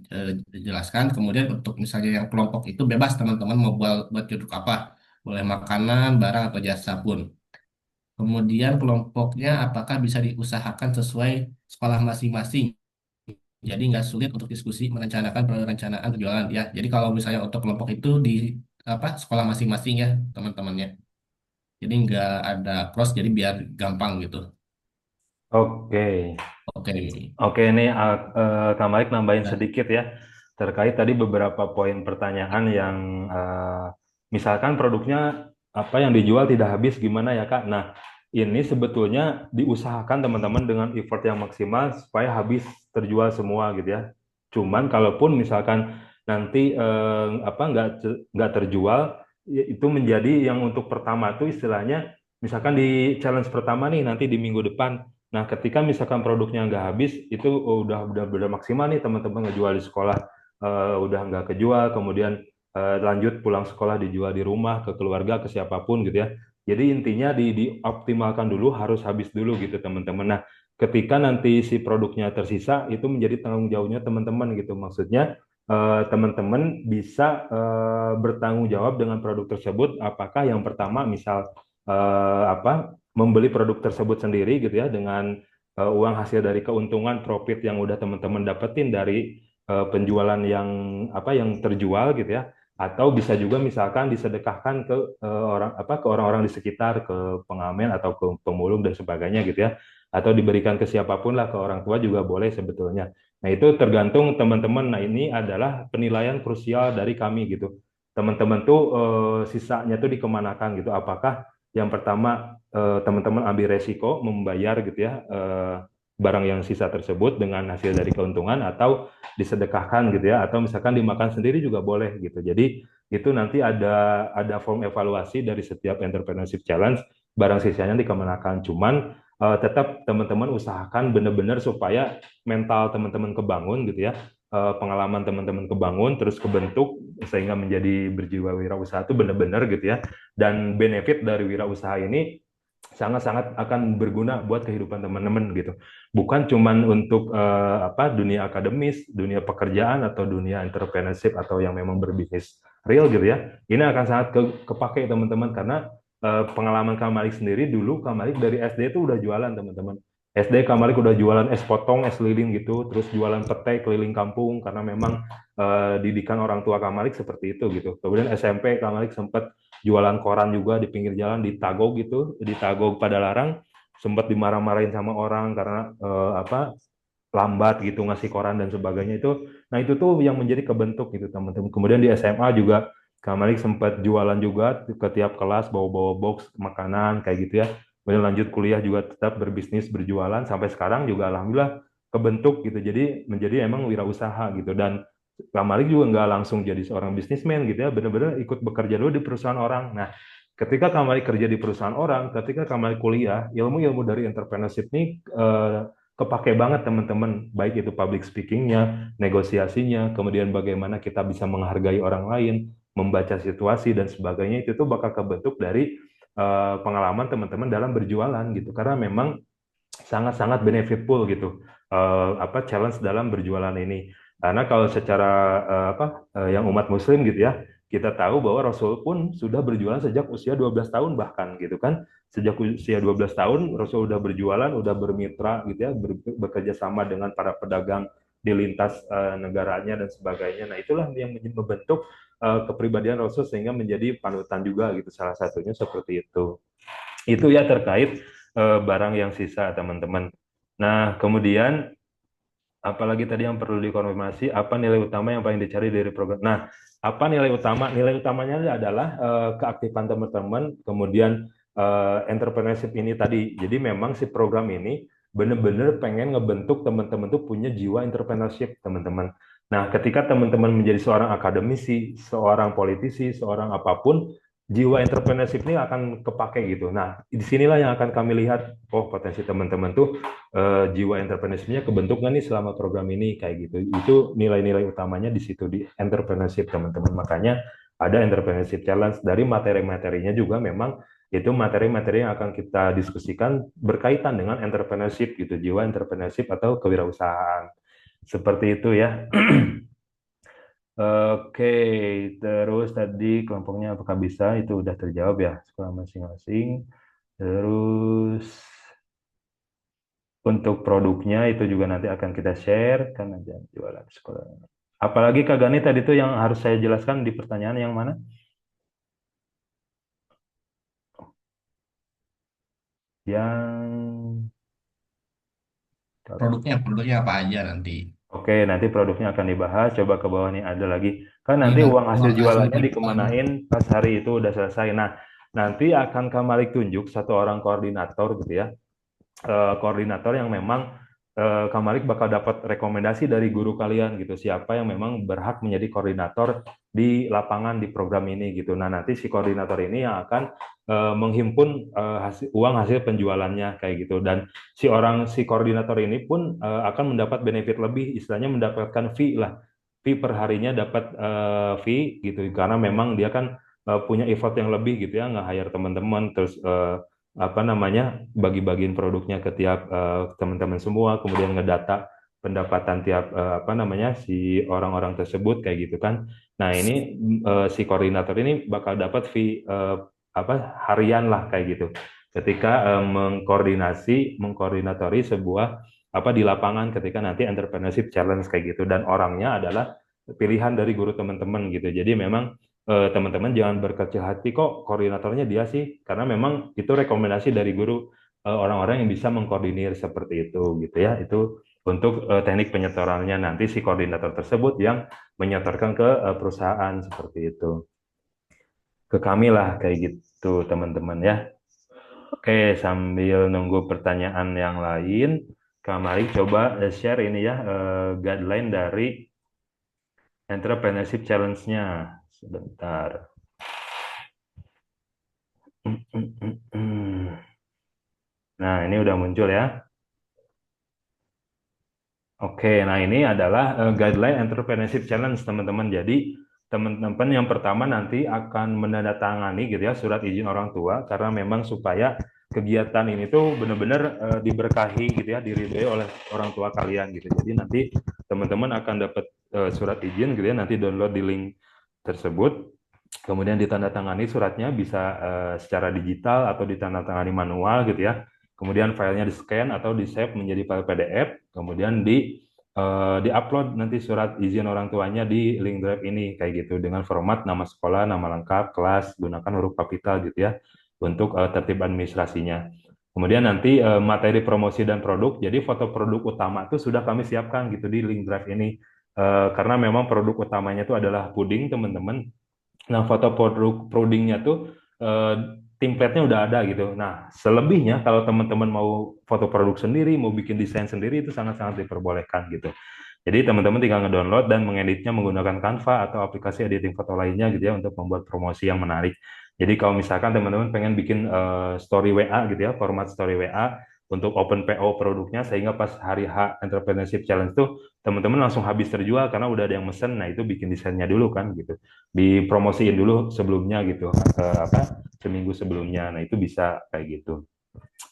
jelaskan. Kemudian untuk misalnya yang kelompok itu bebas teman-teman mau buat produk apa, boleh makanan, barang, atau jasa pun. Kemudian kelompoknya apakah bisa diusahakan sesuai sekolah masing-masing. Jadi nggak sulit untuk diskusi merencanakan perencanaan penjualan ya. Jadi kalau misalnya untuk kelompok itu di apa sekolah masing-masing ya teman-temannya. Jadi nggak ada cross, jadi biar gampang gitu. Oke. Oke. Oke, ini Kak Malik nambahin Nah, sedikit ya, terkait tadi beberapa poin pertanyaan yang misalkan produknya apa yang dijual tidak habis gimana ya Kak? Nah, ini sebetulnya diusahakan teman-teman dengan effort yang maksimal supaya habis terjual semua gitu ya. Cuman kalaupun misalkan nanti apa nggak terjual, itu menjadi yang untuk pertama tuh istilahnya, misalkan di challenge pertama nih nanti di minggu depan. Nah, ketika misalkan produknya nggak habis, itu udah maksimal nih teman-teman ngejual di sekolah, udah nggak kejual, kemudian lanjut pulang sekolah dijual di rumah ke keluarga ke siapapun gitu ya. Jadi intinya dioptimalkan dulu, harus habis dulu gitu teman-teman. Nah, ketika nanti si produknya tersisa, itu menjadi tanggung jawabnya teman-teman gitu. Maksudnya teman-teman bisa bertanggung jawab dengan produk tersebut. Apakah yang pertama misal apa membeli produk tersebut sendiri gitu ya dengan uang hasil dari keuntungan profit yang udah teman-teman dapetin dari penjualan yang apa yang terjual gitu ya, atau bisa juga misalkan disedekahkan ke orang apa ke orang-orang di sekitar, ke pengamen atau ke pemulung dan sebagainya gitu ya, atau diberikan ke siapapun lah, ke orang tua juga boleh sebetulnya. Nah, itu tergantung teman-teman. Nah, ini adalah penilaian krusial dari kami gitu. Teman-teman tuh sisanya tuh dikemanakan gitu, apakah Yang pertama, teman-teman ambil resiko membayar gitu ya, barang yang sisa tersebut dengan hasil dari keuntungan, atau disedekahkan gitu ya, atau misalkan dimakan sendiri juga boleh gitu. Jadi itu nanti ada form evaluasi dari setiap entrepreneurship challenge, barang sisanya dikemenangkan. Cuman tetap teman-teman usahakan benar-benar supaya mental teman-teman kebangun gitu ya, pengalaman teman-teman kebangun terus kebentuk sehingga menjadi berjiwa wirausaha itu benar-benar gitu ya. Dan benefit dari wirausaha ini sangat-sangat akan berguna buat kehidupan teman-teman gitu. Bukan cuman untuk dunia akademis, dunia pekerjaan atau dunia entrepreneurship atau yang memang berbisnis real gitu ya. Ini akan sangat kepake teman-teman karena pengalaman Kak Malik sendiri dulu, Kak Malik dari SD itu udah jualan teman-teman. SD Kak Malik udah jualan es potong, es lilin gitu, terus jualan petai keliling kampung karena memang didikan orang tua Kak Malik seperti itu gitu. Kemudian SMP Kak Malik sempat jualan koran juga di pinggir jalan di Tagog gitu, di Tagog Padalarang, sempat dimarah-marahin sama orang karena lambat gitu ngasih koran dan sebagainya itu. Nah itu tuh yang menjadi kebentuk gitu teman-teman. Kemudian di SMA juga Kak Malik sempat jualan juga ke tiap kelas bawa-bawa box makanan kayak gitu ya. Kemudian lanjut kuliah juga tetap berbisnis berjualan sampai sekarang juga alhamdulillah kebentuk gitu. Jadi menjadi emang wirausaha gitu. Dan Kak Malik juga nggak langsung jadi seorang bisnismen gitu ya, benar-benar ikut bekerja dulu di perusahaan orang. Nah, ketika Kak Malik kerja di perusahaan orang, ketika Kak Malik kuliah, ilmu-ilmu dari entrepreneurship ini kepake banget teman-teman, baik itu public speakingnya, negosiasinya, kemudian bagaimana kita bisa menghargai orang lain, membaca situasi dan sebagainya, itu tuh bakal kebentuk dari pengalaman teman-teman dalam berjualan gitu, karena memang sangat-sangat benefitful gitu, challenge dalam berjualan ini. Karena kalau secara yang umat muslim gitu ya, kita tahu bahwa Rasul pun sudah berjualan sejak usia 12 tahun bahkan gitu kan. Sejak usia 12 tahun Rasul udah berjualan, udah bermitra gitu ya, bekerja sama dengan para pedagang di lintas negaranya dan sebagainya. Nah, itulah yang membentuk kepribadian Rasul sehingga menjadi panutan juga gitu, salah satunya seperti itu. Itu ya terkait barang yang sisa, teman-teman. Nah, kemudian apalagi tadi yang perlu dikonfirmasi, apa nilai utama yang paling dicari dari program? Nah, apa nilai utama? Nilai utamanya adalah keaktifan teman-teman, kemudian entrepreneurship ini tadi. Jadi memang si program ini benar-benar pengen ngebentuk teman-teman tuh punya jiwa entrepreneurship, teman-teman. Nah, ketika teman-teman menjadi seorang akademisi, seorang politisi, seorang apapun, jiwa entrepreneurship ini akan kepake gitu. Nah, disinilah yang akan kami lihat, oh potensi teman-teman tuh jiwa entrepreneurship-nya kebentuk nggak nih selama program ini kayak gitu. Itu nilai-nilai utamanya di situ di entrepreneurship, teman-teman. Makanya ada entrepreneurship challenge. Dari materi-materinya juga memang itu materi-materi yang akan kita diskusikan berkaitan dengan entrepreneurship gitu, jiwa entrepreneurship atau kewirausahaan. Seperti itu ya. Oke, terus tadi kelompoknya apakah bisa? Itu udah terjawab ya, sekolah masing-masing. Terus untuk produknya itu juga nanti akan kita share kan aja jualan sekolah. Apalagi Kak Gani tadi tuh yang harus saya jelaskan di pertanyaan yang mana? Yang Produknya apa aja nanti. Oke, nanti produknya akan dibahas. Coba ke bawah nih ada lagi. Kan Ini nanti nanti uang hasil uang hasil jualannya jualan. dikemanain pas hari itu udah selesai. Nah, nanti akan Kak Malik tunjuk satu orang koordinator gitu ya, koordinator yang memang Kak Malik bakal dapat rekomendasi dari guru kalian gitu, siapa yang memang berhak menjadi koordinator di lapangan di program ini gitu. Nah, nanti si koordinator ini yang akan menghimpun uang hasil penjualannya kayak gitu, dan si koordinator ini pun akan mendapat benefit lebih, istilahnya mendapatkan fee lah, fee per harinya dapat fee gitu, karena memang dia kan punya effort yang lebih gitu ya, nge-hire teman-teman, terus bagi-bagiin produknya ke tiap teman-teman semua, kemudian ngedata pendapatan tiap si orang-orang tersebut kayak gitu kan. Nah, ini si koordinator ini bakal dapat fee harian lah kayak gitu, ketika mengkoordinatori sebuah di lapangan ketika nanti entrepreneurship challenge kayak gitu, dan orangnya adalah pilihan dari guru teman-teman gitu. Jadi memang teman-teman jangan berkecil hati kok koordinatornya dia sih, karena memang itu rekomendasi dari guru, orang-orang yang bisa mengkoordinir seperti itu gitu ya. Itu untuk teknik penyetorannya, nanti si koordinator tersebut yang menyetorkan ke perusahaan seperti itu, ke kami lah kayak gitu teman-teman ya. Oke, sambil nunggu pertanyaan yang lain, Kak Malik coba share ini ya, guideline dari Entrepreneurship Challenge-nya. Sebentar. Nah, ini udah muncul ya. Oke, nah ini adalah guideline Entrepreneurship Challenge, teman-teman. Jadi, teman-teman yang pertama nanti akan menandatangani gitu ya surat izin orang tua karena memang supaya kegiatan ini tuh benar-benar diberkahi gitu ya, diridhoi oleh orang tua kalian gitu. Jadi nanti teman-teman akan dapat surat izin gitu ya, nanti download di link tersebut. Kemudian ditandatangani suratnya bisa secara digital atau ditandatangani manual gitu ya. Kemudian filenya di-scan atau di-save menjadi file PDF, kemudian di-upload nanti surat izin orang tuanya di link drive ini kayak gitu dengan format nama sekolah, nama lengkap, kelas, gunakan huruf kapital gitu ya untuk tertib administrasinya. Kemudian nanti materi promosi dan produk, jadi foto produk utama itu sudah kami siapkan gitu di link drive ini. Karena memang produk utamanya itu adalah puding teman-teman. Nah, foto produk prodingnya tuh eh, template-nya udah ada gitu. Nah, selebihnya kalau teman-teman mau foto produk sendiri, mau bikin desain sendiri itu sangat-sangat diperbolehkan gitu. Jadi teman-teman tinggal ngedownload dan mengeditnya menggunakan Canva atau aplikasi editing foto lainnya gitu ya untuk membuat promosi yang menarik. Jadi kalau misalkan teman-teman pengen bikin story WA gitu ya, format story WA untuk open PO produknya sehingga pas hari H Entrepreneurship Challenge tuh teman-teman langsung habis terjual karena udah ada yang mesen. Nah, itu bikin desainnya dulu kan gitu. Dipromosiin dulu sebelumnya gitu. Seminggu sebelumnya. Nah, itu bisa kayak gitu.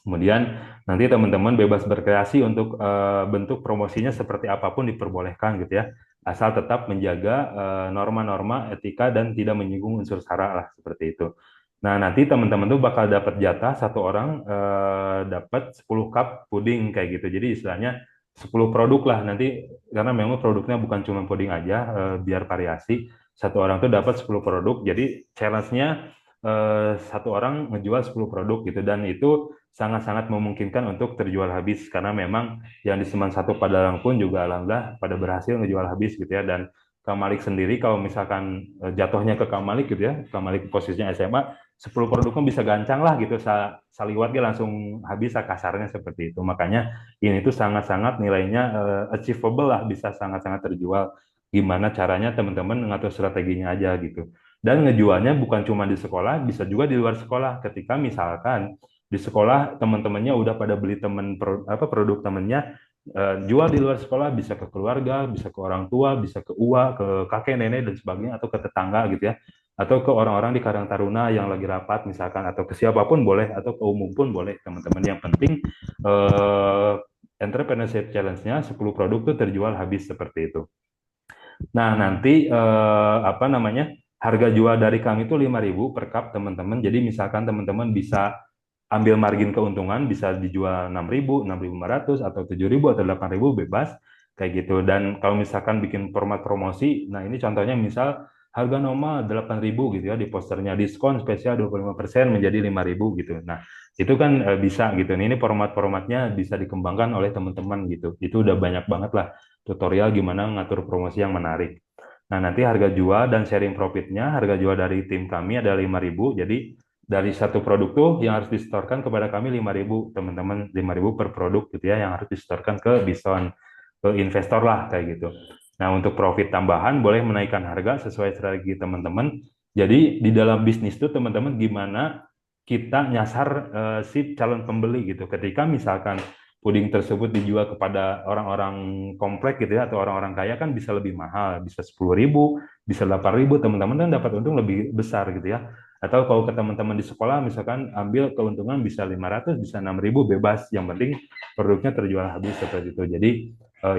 Kemudian nanti teman-teman bebas berkreasi untuk bentuk promosinya seperti apapun diperbolehkan gitu ya. Asal tetap menjaga norma-norma etika dan tidak menyinggung unsur sara lah seperti itu. Nah, nanti teman-teman tuh bakal dapat jatah satu orang dapat 10 cup puding kayak gitu. Jadi istilahnya 10 produk lah nanti karena memang produknya bukan cuma puding aja biar variasi. Satu orang tuh dapat 10 produk. Jadi challenge-nya satu orang ngejual 10 produk gitu dan itu sangat-sangat memungkinkan untuk terjual habis karena memang yang di Seman Satu Padalarang pun juga alhamdulillah pada berhasil ngejual habis gitu ya dan Kak Malik sendiri kalau misalkan jatuhnya ke Kak Malik gitu ya Kak Malik posisinya SMA 10 produk kan bisa gancang lah gitu saliwat dia langsung habis kasarnya seperti itu makanya ini tuh sangat-sangat nilainya achievable lah bisa sangat-sangat terjual gimana caranya teman-teman ngatur strateginya aja gitu dan ngejualnya bukan cuma di sekolah bisa juga di luar sekolah ketika misalkan di sekolah teman-temannya udah pada beli produk temennya jual di luar sekolah bisa ke keluarga, bisa ke orang tua, bisa ke uwa, ke kakek nenek dan sebagainya atau ke tetangga gitu ya. Atau ke orang-orang di Karang Taruna yang lagi rapat misalkan atau ke siapapun boleh atau ke umum pun boleh teman-teman. Yang penting eh, entrepreneurship challenge-nya 10 produk tuh terjual habis seperti itu. Nah, nanti apa namanya? Harga jual dari kami itu 5.000 per cup, teman-teman. Jadi misalkan teman-teman bisa ambil margin keuntungan, bisa dijual 6.000, 6.500 atau 7.000 atau 8.000 bebas kayak gitu. Dan kalau misalkan bikin format promosi, nah ini contohnya misal harga normal 8.000 gitu ya di posternya diskon spesial 25% menjadi 5.000 gitu. Nah, itu kan bisa gitu. Ini format-formatnya bisa dikembangkan oleh teman-teman gitu. Itu udah banyak banget lah tutorial gimana ngatur promosi yang menarik. Nah, nanti harga jual dan sharing profitnya, harga jual dari tim kami ada 5.000. Jadi dari satu produk tuh yang harus disetorkan kepada kami 5.000, teman-teman, 5.000 per produk gitu ya yang harus disetorkan ke Bison, ke investor lah kayak gitu. Nah, untuk profit tambahan boleh menaikkan harga sesuai strategi teman-teman. Jadi di dalam bisnis tuh teman-teman gimana kita nyasar si calon pembeli gitu. Ketika misalkan puding tersebut dijual kepada orang-orang komplek gitu ya atau orang-orang kaya kan bisa lebih mahal, bisa 10.000, bisa 8.000, teman-teman kan dapat untung lebih besar gitu ya. Atau kalau ke teman-teman di sekolah misalkan ambil keuntungan bisa 500, bisa 6.000 bebas, yang penting produknya terjual habis seperti itu. Jadi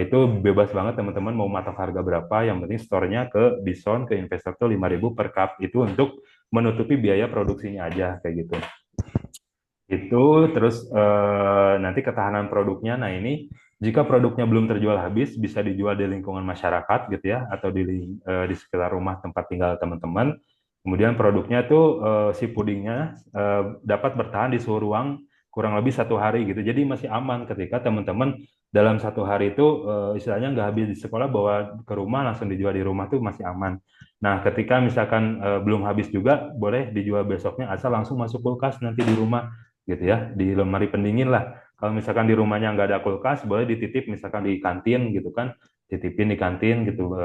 itu bebas banget teman-teman mau matok harga berapa, yang penting store-nya ke Bison, ke investor tuh 5.000 per cup itu untuk menutupi biaya produksinya aja kayak gitu. Itu terus nanti ketahanan produknya. Nah, ini jika produknya belum terjual habis bisa dijual di lingkungan masyarakat gitu ya atau di sekitar rumah tempat tinggal teman-teman. Kemudian produknya tuh si pudingnya dapat bertahan di suhu ruang kurang lebih 1 hari gitu. Jadi masih aman ketika teman-teman dalam 1 hari itu istilahnya nggak habis di sekolah bawa ke rumah langsung dijual di rumah tuh masih aman. Nah, ketika misalkan belum habis juga boleh dijual besoknya asal langsung masuk kulkas nanti di rumah gitu ya, di lemari pendingin lah. Kalau misalkan di rumahnya nggak ada kulkas, boleh dititip misalkan di kantin gitu kan, titipin di kantin gitu,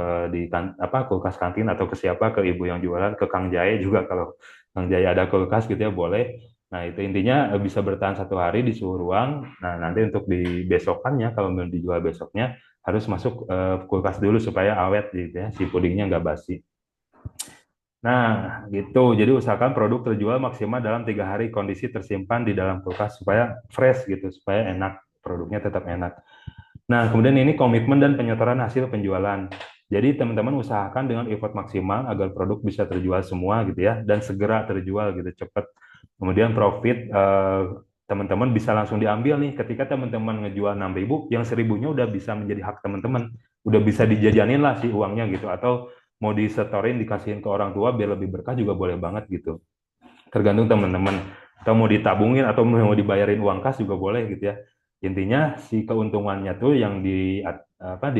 kulkas kantin atau ke siapa, ke ibu yang jualan, ke Kang Jae juga kalau Kang Jae ada kulkas gitu ya boleh. Nah itu intinya bisa bertahan 1 hari di suhu ruang. Nah nanti untuk di besokannya kalau mau dijual besoknya harus masuk kulkas dulu supaya awet gitu ya, si pudingnya nggak basi. Nah, gitu. Jadi usahakan produk terjual maksimal dalam 3 hari kondisi tersimpan di dalam kulkas supaya fresh gitu, supaya enak, produknya tetap enak. Nah, kemudian ini komitmen dan penyetoran hasil penjualan. Jadi teman-teman usahakan dengan effort maksimal agar produk bisa terjual semua gitu ya, dan segera terjual gitu, cepat. Kemudian profit teman-teman bisa langsung diambil nih ketika teman-teman ngejual 6.000, yang 1.000-nya udah bisa menjadi hak teman-teman, udah bisa dijajanin lah si uangnya gitu, atau mau disetorin dikasihin ke orang tua biar lebih berkah juga boleh banget gitu. Tergantung teman-teman. Atau mau ditabungin atau mau dibayarin uang kas juga boleh gitu ya. Intinya si keuntungannya tuh yang di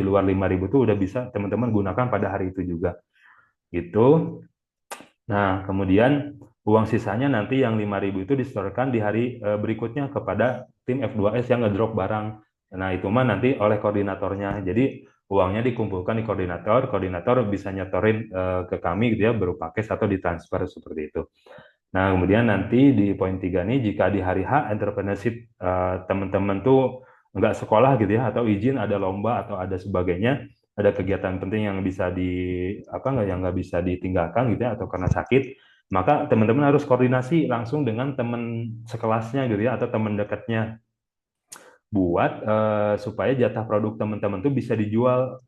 luar 5.000 tuh udah bisa teman-teman gunakan pada hari itu juga gitu. Nah, kemudian uang sisanya nanti yang 5.000 itu disetorkan di hari berikutnya kepada tim F2S yang ngedrop barang. Nah, itu mah nanti oleh koordinatornya. Jadi uangnya dikumpulkan di koordinator, koordinator bisa nyetorin ke kami gitu ya berupa cash atau ditransfer seperti itu. Nah, kemudian nanti di poin 3 nih, jika di hari H entrepreneurship teman-teman tuh nggak sekolah gitu ya, atau izin ada lomba atau ada sebagainya, ada kegiatan penting yang bisa nggak bisa ditinggalkan gitu ya, atau karena sakit, maka teman-teman harus koordinasi langsung dengan teman sekelasnya gitu ya, atau teman dekatnya buat supaya jatah produk teman-teman tuh bisa dijual.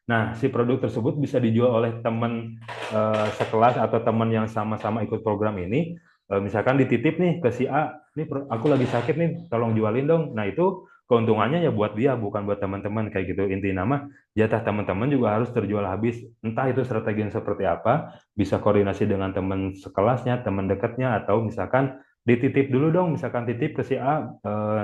Nah, si produk tersebut bisa dijual oleh teman sekelas atau teman yang sama-sama ikut program ini. Misalkan dititip nih ke si A, nih aku lagi sakit nih, tolong jualin dong. Nah, itu keuntungannya ya buat dia, bukan buat teman-teman kayak gitu. Inti nama jatah teman-teman juga harus terjual habis. Entah itu strategi yang seperti apa, bisa koordinasi dengan teman sekelasnya, teman dekatnya, atau misalkan dititip dulu dong, misalkan titip ke si A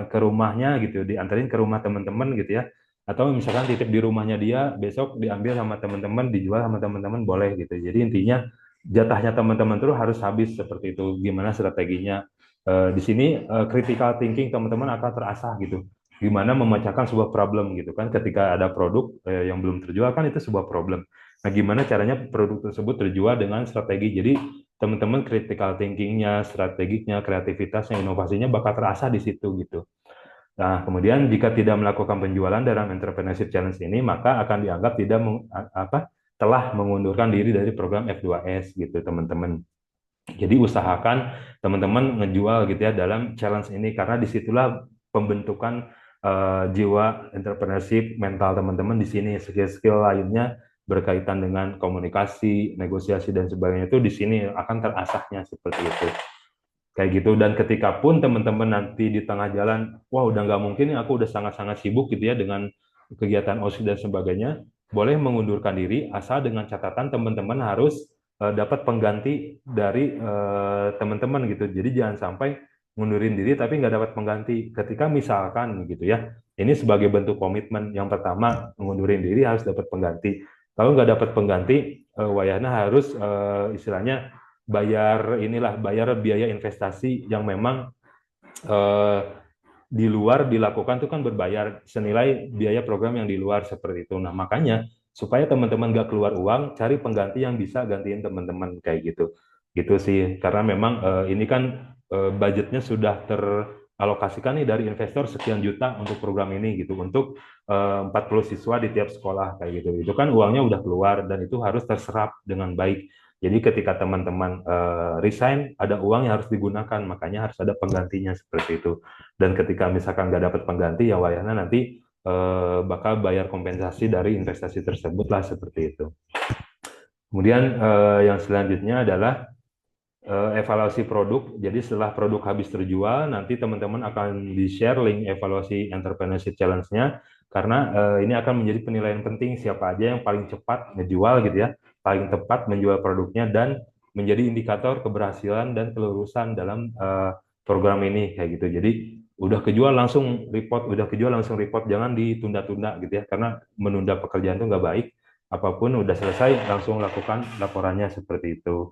ke rumahnya gitu, diantarin ke rumah teman-teman gitu ya, atau misalkan titip di rumahnya dia, besok diambil sama teman-teman, dijual sama teman-teman boleh gitu. Jadi intinya jatahnya teman-teman terus harus habis seperti itu. Gimana strateginya? Di sini critical thinking teman-teman akan terasah gitu. Gimana memecahkan sebuah problem gitu kan? Ketika ada produk yang belum terjual kan itu sebuah problem. Nah, gimana caranya produk tersebut terjual dengan strategi? Jadi teman-teman critical thinking-nya, strateginya, kreativitasnya, inovasinya bakal terasa di situ gitu. Nah, kemudian jika tidak melakukan penjualan dalam entrepreneurship challenge ini, maka akan dianggap tidak telah mengundurkan diri dari program F2S gitu, teman-teman. Jadi usahakan teman-teman ngejual gitu ya dalam challenge ini karena disitulah pembentukan jiwa entrepreneurship mental teman-teman di sini. Skill-skill lainnya berkaitan dengan komunikasi, negosiasi dan sebagainya itu di sini akan terasahnya seperti itu. Kayak gitu. Dan ketika pun teman-teman nanti di tengah jalan, wah udah nggak mungkin nih, aku udah sangat-sangat sibuk gitu ya dengan kegiatan OSIS dan sebagainya, boleh mengundurkan diri asal dengan catatan teman-teman harus dapat pengganti dari teman-teman gitu. Jadi jangan sampai ngundurin diri tapi nggak dapat pengganti. Ketika misalkan gitu ya, ini sebagai bentuk komitmen. Yang pertama, mengundurin diri harus dapat pengganti. Kalau nggak dapat pengganti, wayahnya harus istilahnya bayar biaya investasi yang memang eh, di luar dilakukan itu kan berbayar senilai biaya program yang di luar seperti itu. Nah, makanya supaya teman-teman nggak keluar uang, cari pengganti yang bisa gantiin teman-teman kayak gitu. Gitu sih. Karena memang ini kan budgetnya sudah teralokasikan nih dari investor sekian juta untuk program ini gitu, untuk 40 siswa di tiap sekolah kayak gitu. Itu kan uangnya udah keluar dan itu harus terserap dengan baik. Jadi ketika teman-teman resign, ada uang yang harus digunakan, makanya harus ada penggantinya seperti itu. Dan ketika misalkan nggak dapat pengganti, ya wayahnya nanti bakal bayar kompensasi dari investasi tersebut lah seperti itu. Kemudian yang selanjutnya adalah evaluasi produk. Jadi setelah produk habis terjual, nanti teman-teman akan di-share link evaluasi entrepreneurship challenge-nya, karena ini akan menjadi penilaian penting siapa aja yang paling cepat ngejual gitu ya, paling tepat menjual produknya, dan menjadi indikator keberhasilan dan kelurusan dalam program ini kayak gitu. Jadi udah kejual langsung report, jangan ditunda-tunda gitu ya, karena menunda pekerjaan itu nggak baik. Apapun udah selesai langsung lakukan laporannya seperti itu.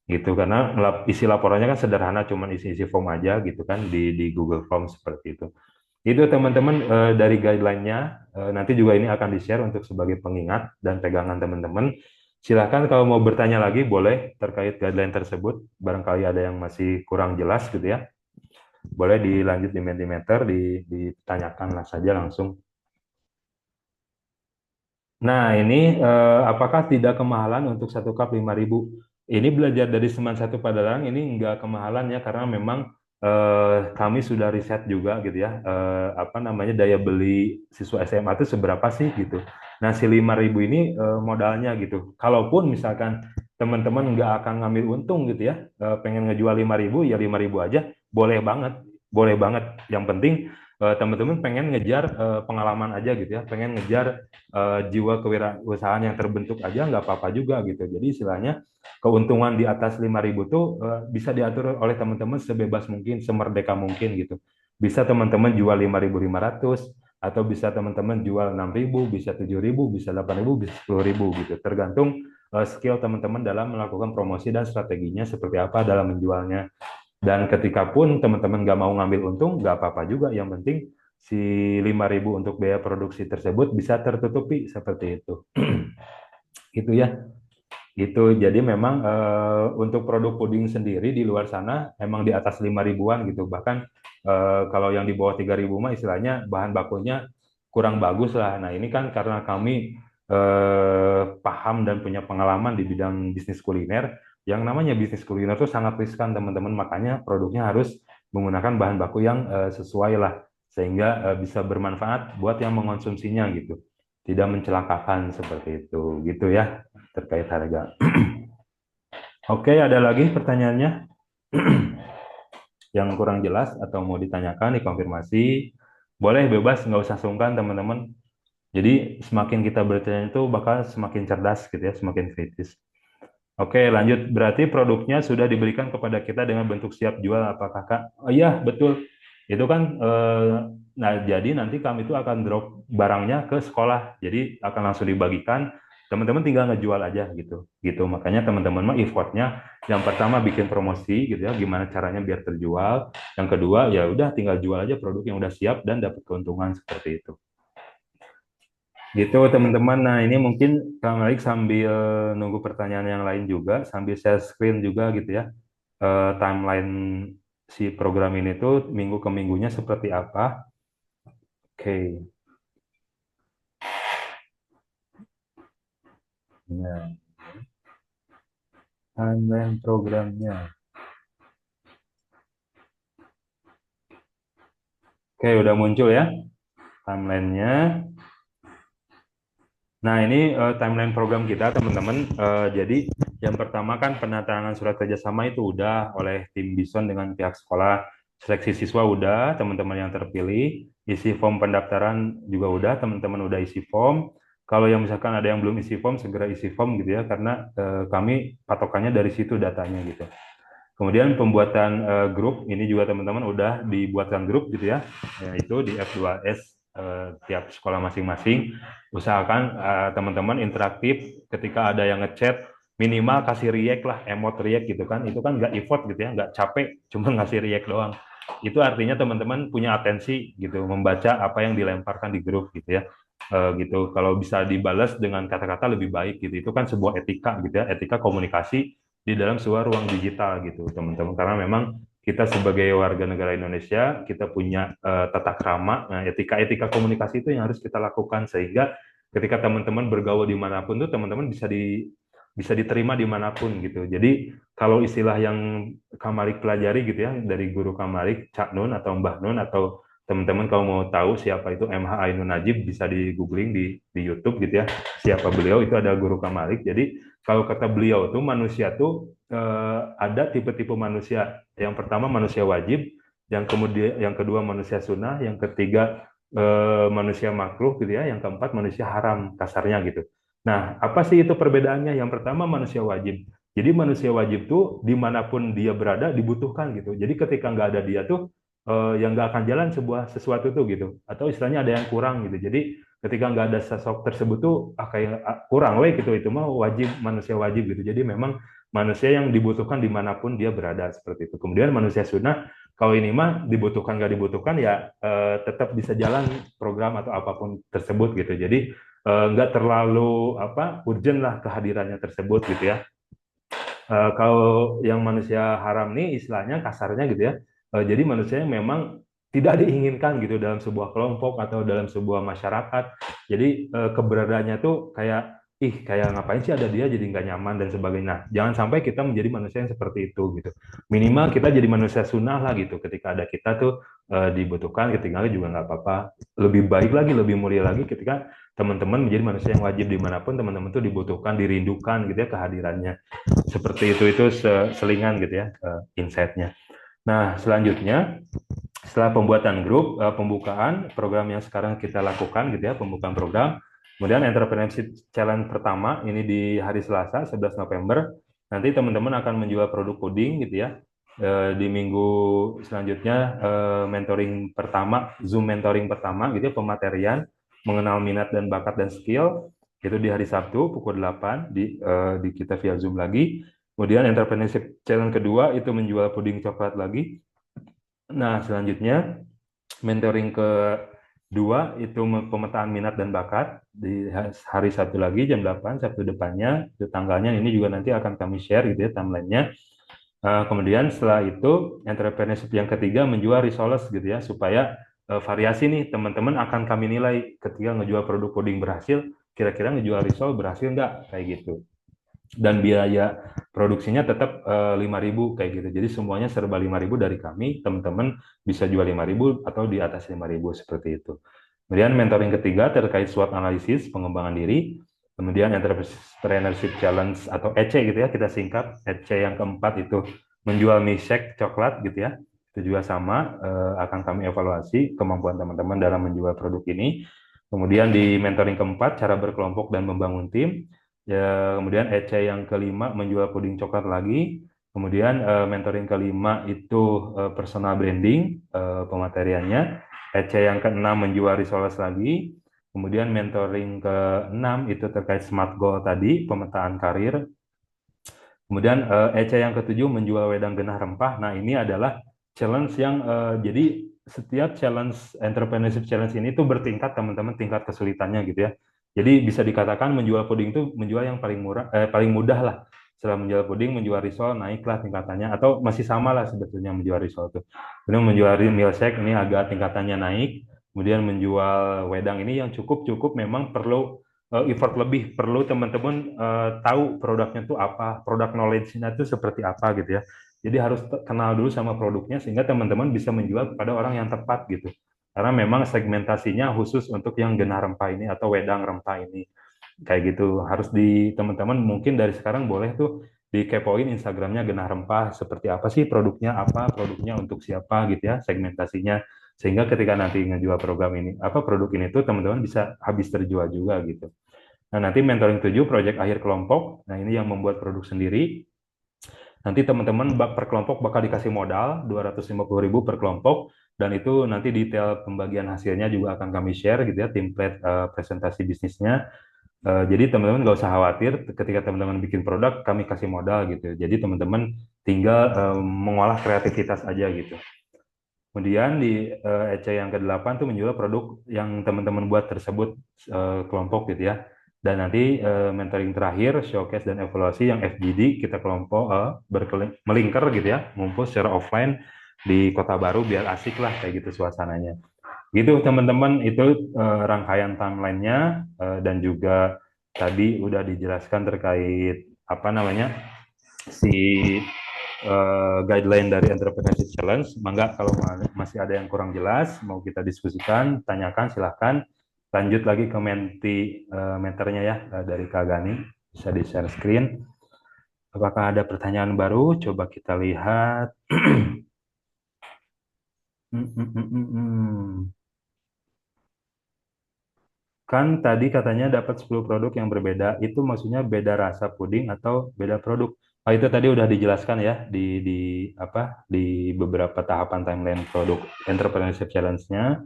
gitu, karena isi laporannya kan sederhana, cuman isi-isi form aja gitu kan di Google Form seperti itu. Itu teman-teman dari guideline-nya, nanti juga ini akan di-share untuk sebagai pengingat dan pegangan teman-teman. Silahkan kalau mau bertanya lagi boleh terkait guideline tersebut, barangkali ada yang masih kurang jelas gitu ya. Boleh dilanjut di Mentimeter, ditanyakanlah saja langsung. Nah, ini apakah tidak kemahalan untuk satu cup 5.000? Ini belajar dari teman satu Padalarang, ini enggak kemahalan ya, karena memang kami sudah riset juga gitu ya, apa namanya, daya beli siswa SMA itu seberapa sih gitu. Nah, si 5.000 ini modalnya gitu. Kalaupun misalkan teman-teman nggak akan ngambil untung gitu ya, pengen ngejual 5.000 ya 5.000 aja, boleh banget, boleh banget. Yang penting teman-teman pengen ngejar pengalaman aja gitu ya, pengen ngejar jiwa kewirausahaan yang terbentuk aja nggak apa-apa juga gitu. Jadi istilahnya keuntungan di atas 5.000 tuh bisa diatur oleh teman-teman sebebas mungkin, semerdeka mungkin gitu. Bisa teman-teman jual 5.500 atau bisa teman-teman jual 6.000, bisa 7.000, bisa 8.000, bisa 10.000 gitu. Tergantung skill teman-teman dalam melakukan promosi dan strateginya seperti apa dalam menjualnya. Dan ketika pun teman-teman nggak mau ngambil untung, nggak apa-apa juga. Yang penting si 5.000 untuk biaya produksi tersebut bisa tertutupi seperti itu. Gitu ya. Gitu. Jadi memang untuk produk puding sendiri di luar sana emang di atas 5.000-an gitu. Bahkan kalau yang di bawah 3.000 mah istilahnya bahan bakunya kurang bagus lah. Nah, ini kan karena kami paham dan punya pengalaman di bidang bisnis kuliner. Yang namanya bisnis kuliner itu sangat riskan, teman-teman. Makanya produknya harus menggunakan bahan baku yang sesuai lah, sehingga bisa bermanfaat buat yang mengonsumsinya gitu. Tidak mencelakakan seperti itu, gitu ya, terkait harga. Oke, ada lagi pertanyaannya yang kurang jelas atau mau ditanyakan, dikonfirmasi? Boleh, bebas, nggak usah sungkan teman-teman. Jadi semakin kita bertanya itu bakal semakin cerdas gitu ya, semakin kritis. Oke, lanjut. Berarti produknya sudah diberikan kepada kita dengan bentuk siap jual, apakah Kak? Oh iya, betul. Itu kan, nah jadi nanti kami itu akan drop barangnya ke sekolah. Jadi akan langsung dibagikan. Teman-teman tinggal ngejual aja gitu. Gitu. Makanya teman-teman mah effortnya yang pertama bikin promosi gitu ya, gimana caranya biar terjual. Yang kedua ya udah tinggal jual aja produk yang udah siap dan dapat keuntungan seperti itu. Gitu teman-teman. Nah ini mungkin Kang Malik sambil nunggu pertanyaan yang lain juga, sambil share screen juga gitu ya. Timeline si program ini tuh minggu ke minggunya seperti apa. Oke, nah timeline programnya. Oke, udah muncul ya timelinenya. Nah, ini timeline program kita, teman-teman. Jadi, yang pertama kan penandatanganan surat kerjasama itu udah oleh tim Bison dengan pihak sekolah. Seleksi siswa udah, teman-teman yang terpilih. Isi form pendaftaran juga udah, teman-teman udah isi form. Kalau yang misalkan ada yang belum isi form, segera isi form gitu ya, karena kami patokannya dari situ datanya gitu. Kemudian pembuatan grup, ini juga teman-teman udah dibuatkan grup gitu ya, yaitu di F2S tiap sekolah masing-masing. Usahakan teman-teman interaktif ketika ada yang ngechat, minimal kasih react lah, emot react gitu kan, itu kan nggak effort gitu ya, nggak capek, cuma ngasih react doang. Itu artinya teman-teman punya atensi gitu, membaca apa yang dilemparkan di grup gitu ya. Gitu, kalau bisa dibalas dengan kata-kata lebih baik gitu, itu kan sebuah etika gitu ya, etika komunikasi di dalam sebuah ruang digital gitu teman-teman, karena memang kita sebagai warga negara Indonesia kita punya tata krama, nah, etika komunikasi itu yang harus kita lakukan sehingga ketika teman-teman bergaul dimanapun tuh teman-teman bisa diterima dimanapun gitu. Jadi kalau istilah yang Kamalik pelajari gitu ya dari guru Kamalik, Cak Nun atau Mbah Nun, atau teman-teman kalau mau tahu siapa itu MH Ainun Najib bisa di googling di YouTube gitu ya, siapa beliau, itu ada guru Kamalik. Jadi kalau kata beliau tuh manusia tuh ada tipe-tipe manusia. Yang pertama manusia wajib, yang kedua manusia sunnah, yang ketiga manusia makruh gitu ya, yang keempat manusia haram kasarnya gitu. Nah, apa sih itu perbedaannya? Yang pertama manusia wajib. Jadi manusia wajib tuh dimanapun dia berada dibutuhkan gitu. Jadi ketika nggak ada dia tuh yang nggak akan jalan sesuatu tuh gitu. Atau istilahnya ada yang kurang gitu. Jadi ketika nggak ada sosok tersebut tuh kayak kurang weh gitu, itu mah wajib, manusia wajib gitu. Jadi memang manusia yang dibutuhkan dimanapun dia berada seperti itu. Kemudian manusia sunnah, kalau ini mah dibutuhkan nggak dibutuhkan ya tetap bisa jalan program atau apapun tersebut gitu. Jadi nggak terlalu apa urgent lah kehadirannya tersebut gitu ya. Kalau yang manusia haram nih istilahnya kasarnya gitu ya. Jadi manusia yang memang tidak diinginkan gitu dalam sebuah kelompok atau dalam sebuah masyarakat. Jadi keberadaannya tuh kayak ih kayak ngapain sih ada dia jadi nggak nyaman dan sebagainya. Nah, jangan sampai kita menjadi manusia yang seperti itu gitu. Minimal kita jadi manusia sunnah lah gitu. Ketika ada kita tuh dibutuhkan, ketinggalan juga nggak apa-apa. Lebih baik lagi, lebih mulia lagi ketika teman-teman menjadi manusia yang wajib dimanapun teman-teman tuh dibutuhkan, dirindukan gitu ya kehadirannya seperti itu selingan gitu ya insight-nya. Nah, selanjutnya setelah pembuatan grup, pembukaan program yang sekarang kita lakukan gitu ya, pembukaan program. Kemudian Entrepreneurship Challenge pertama ini di hari Selasa 11 November. Nanti teman-teman akan menjual produk coding gitu ya. Di minggu selanjutnya mentoring pertama, Zoom mentoring pertama gitu ya, pematerian mengenal minat dan bakat dan skill itu di hari Sabtu pukul 8 di kita via Zoom lagi. Kemudian Entrepreneurship Challenge kedua itu menjual puding coklat lagi. Nah, selanjutnya mentoring kedua itu pemetaan minat dan bakat di hari Sabtu lagi jam 8 Sabtu depannya. Itu tanggalnya ini juga nanti akan kami share gitu ya timelinenya. Kemudian setelah itu entrepreneurship yang ketiga menjual resource gitu ya supaya variasi nih teman-teman akan kami nilai ketika ngejual produk coding berhasil kira-kira ngejual resource berhasil nggak kayak gitu dan biaya produksinya tetap 5.000 kayak gitu. Jadi semuanya serba 5.000 dari kami, teman-teman bisa jual 5.000 atau di atas 5.000 seperti itu. Kemudian mentoring ketiga terkait SWOT analisis, pengembangan diri. Kemudian Entrepreneurship Challenge atau EC gitu ya, kita singkat. EC yang keempat itu menjual milkshake coklat gitu ya. Itu juga sama, akan kami evaluasi kemampuan teman-teman dalam menjual produk ini. Kemudian di mentoring keempat, cara berkelompok dan membangun tim. Ya, kemudian EC yang kelima menjual puding coklat lagi. Kemudian mentoring kelima itu personal branding pemateriannya. EC yang keenam menjual resource lagi. Kemudian mentoring keenam itu terkait smart goal tadi, pemetaan karir. Kemudian EC yang ketujuh menjual wedang genah rempah. Nah, ini adalah challenge yang jadi setiap challenge entrepreneurship challenge ini tuh bertingkat teman-teman tingkat kesulitannya gitu ya. Jadi bisa dikatakan menjual puding itu menjual yang paling murah paling mudah lah. Setelah menjual puding, menjual risol naiklah tingkatannya atau masih sama lah sebetulnya menjual risol itu. Kemudian menjual milkshake ini agak tingkatannya naik. Kemudian menjual wedang ini yang cukup memang perlu effort lebih, perlu teman-teman tahu produknya itu apa, produk knowledge-nya itu seperti apa gitu ya. Jadi harus kenal dulu sama produknya sehingga teman-teman bisa menjual kepada orang yang tepat gitu. Karena memang segmentasinya khusus untuk yang genah rempah ini atau wedang rempah ini. Kayak gitu. Harus di teman-teman mungkin dari sekarang boleh tuh dikepoin Instagramnya genah rempah seperti apa sih produknya, apa produknya untuk siapa gitu ya, segmentasinya sehingga ketika nanti ngejual program ini apa produk ini tuh teman-teman bisa habis terjual juga gitu. Nah, nanti mentoring 7 proyek akhir kelompok. Nah, ini yang membuat produk sendiri. Nanti teman-teman per kelompok bakal dikasih modal 250.000 per kelompok dan itu nanti detail pembagian hasilnya juga akan kami share gitu ya, template presentasi bisnisnya. Jadi teman-teman nggak usah khawatir ketika teman-teman bikin produk kami kasih modal gitu. Jadi teman-teman tinggal mengolah kreativitas aja gitu. Kemudian di EC yang ke-8 tuh menjual produk yang teman-teman buat tersebut kelompok gitu ya. Dan nanti mentoring terakhir, showcase dan evaluasi yang FGD kita kelompok melingkar gitu ya, ngumpul secara offline di Kota Baru biar asik lah kayak gitu suasananya. Gitu teman-teman itu rangkaian timelinenya dan juga tadi udah dijelaskan terkait apa namanya si guideline dari Entrepreneurship Challenge. Mangga kalau masih ada yang kurang jelas, mau kita diskusikan, tanyakan silahkan. Lanjut lagi ke mentornya ya dari Kak Gani, bisa di share screen. Apakah ada pertanyaan baru? Coba kita lihat. Kan tadi katanya dapat 10 produk yang berbeda. Itu maksudnya beda rasa puding atau beda produk? Oh, itu tadi udah dijelaskan ya di apa di beberapa tahapan timeline produk entrepreneurship challenge-nya.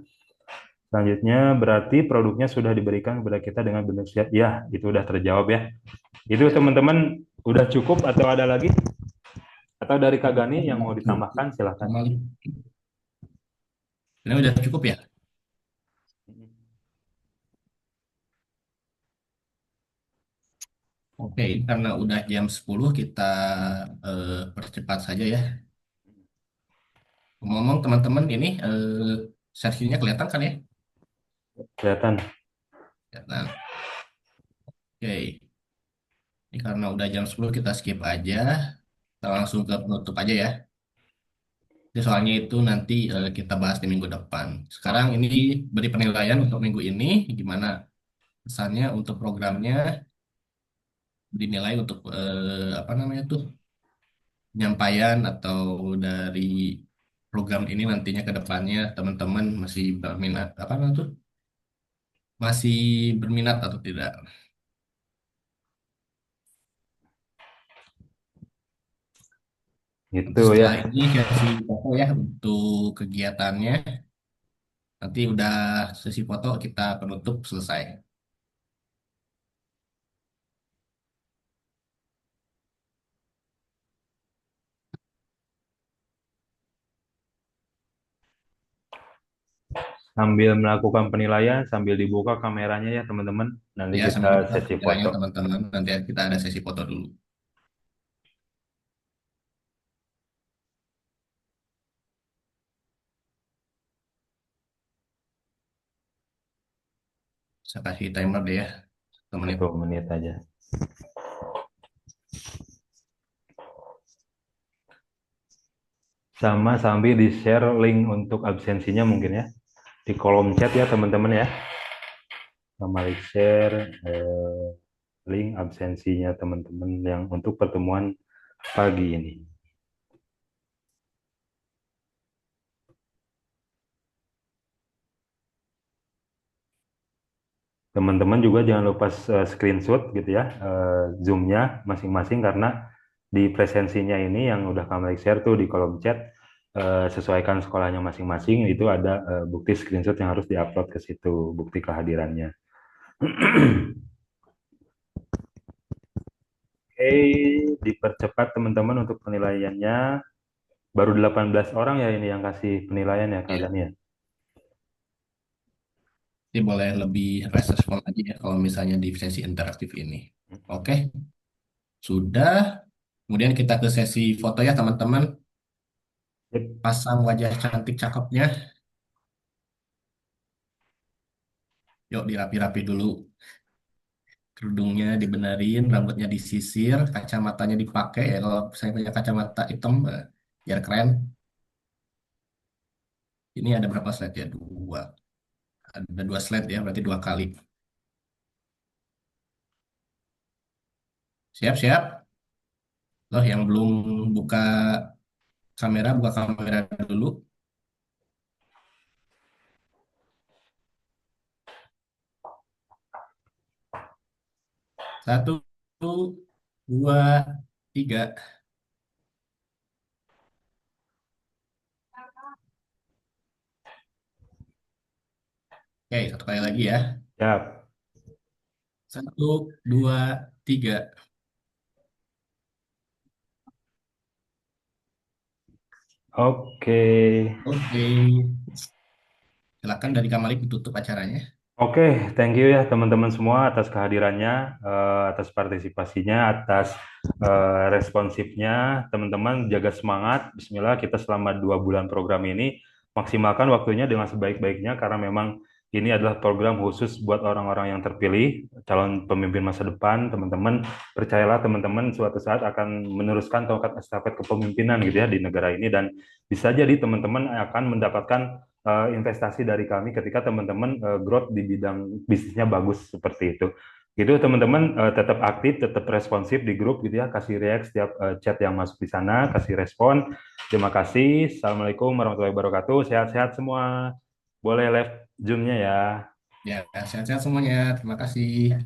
Selanjutnya berarti produknya sudah diberikan kepada kita dengan bentuk siap. Ya, itu udah terjawab ya. Itu teman-teman Udah cukup atau ada lagi? Atau dari Kak Gani yang Udah mau cukup. ditambahkan, silahkan. Kamal, ini udah cukup ya? Oke, karena udah jam 10 kita percepat saja ya. Ngomong teman-teman ini sesinya kelihatan kan ya? Kelihatan. Kelihatan. Oke, ini karena udah jam 10 kita skip aja. Kita langsung ke penutup aja ya. Jadi soalnya itu nanti kita bahas di minggu depan. Sekarang ini beri penilaian untuk minggu ini gimana kesannya untuk programnya dinilai untuk apa namanya tuh penyampaian atau dari program ini nantinya ke depannya teman-teman masih berminat apa namanya tuh masih berminat atau tidak. Gitu Nanti ya. setelah ini kasih foto ya untuk kegiatannya. Nanti udah sesi foto kita penutup selesai. Sambil melakukan penilaian, sambil dibuka kameranya ya teman-teman. Nanti Ya kita sambil dibuka sesi kameranya foto. teman-teman. Nanti kita ada sesi foto dulu. Saya kasih timer deh ya, 1 menit. 1 menit aja. Sama sambil di-share link untuk absensinya mungkin ya. Di kolom chat ya teman-teman ya. Sama share link absensinya teman-teman yang untuk pertemuan pagi ini. Teman-teman juga jangan lupa screenshot gitu ya, Zoom-nya masing-masing karena di presensinya ini yang udah kamu share tuh di kolom chat, sesuaikan sekolahnya masing-masing, itu ada bukti screenshot yang harus diupload ke situ, bukti kehadirannya. Oke, dipercepat teman-teman untuk penilaiannya. Baru 18 orang ya ini yang kasih penilaian ya Kak Ya, Gani ya. jadi boleh lebih respon lagi ya kalau misalnya di sesi interaktif ini. Oke, sudah. Kemudian kita ke sesi foto ya teman-teman. Sip. Pasang wajah cantik cakepnya. Yuk dirapi-rapi dulu. Kerudungnya dibenerin, rambutnya disisir, kacamatanya dipakai ya. Kalau saya punya kacamata hitam, biar keren. Ini ada berapa slide ya? Dua. Ada 2 slide ya, berarti 2 kali. Siap-siap. Loh, yang belum buka kamera, buka kamera dulu. 1, 2, 3. Oke, 1 kali lagi ya. Siap. 1, 2, 3. Oke. Oke. Silakan dari Kamalik ditutup acaranya. Oke, thank you ya teman-teman semua atas kehadirannya, atas partisipasinya, atas responsifnya. Teman-teman jaga semangat. Bismillah, kita selama 2 bulan program ini maksimalkan waktunya dengan sebaik-baiknya karena memang ini adalah program khusus buat orang-orang yang terpilih, calon pemimpin masa depan. Teman-teman, percayalah teman-teman suatu saat akan meneruskan tongkat estafet kepemimpinan gitu ya di negara ini dan bisa jadi teman-teman akan mendapatkan investasi dari kami ketika teman-teman growth di bidang bisnisnya bagus seperti itu. Gitu teman-teman, tetap aktif, tetap responsif di grup gitu ya, kasih react setiap chat yang masuk di sana, kasih respon. Terima kasih. Assalamualaikum warahmatullahi wabarakatuh. Sehat-sehat semua. Boleh live Zoom-nya ya. Ya, sehat-sehat semuanya. Terima kasih.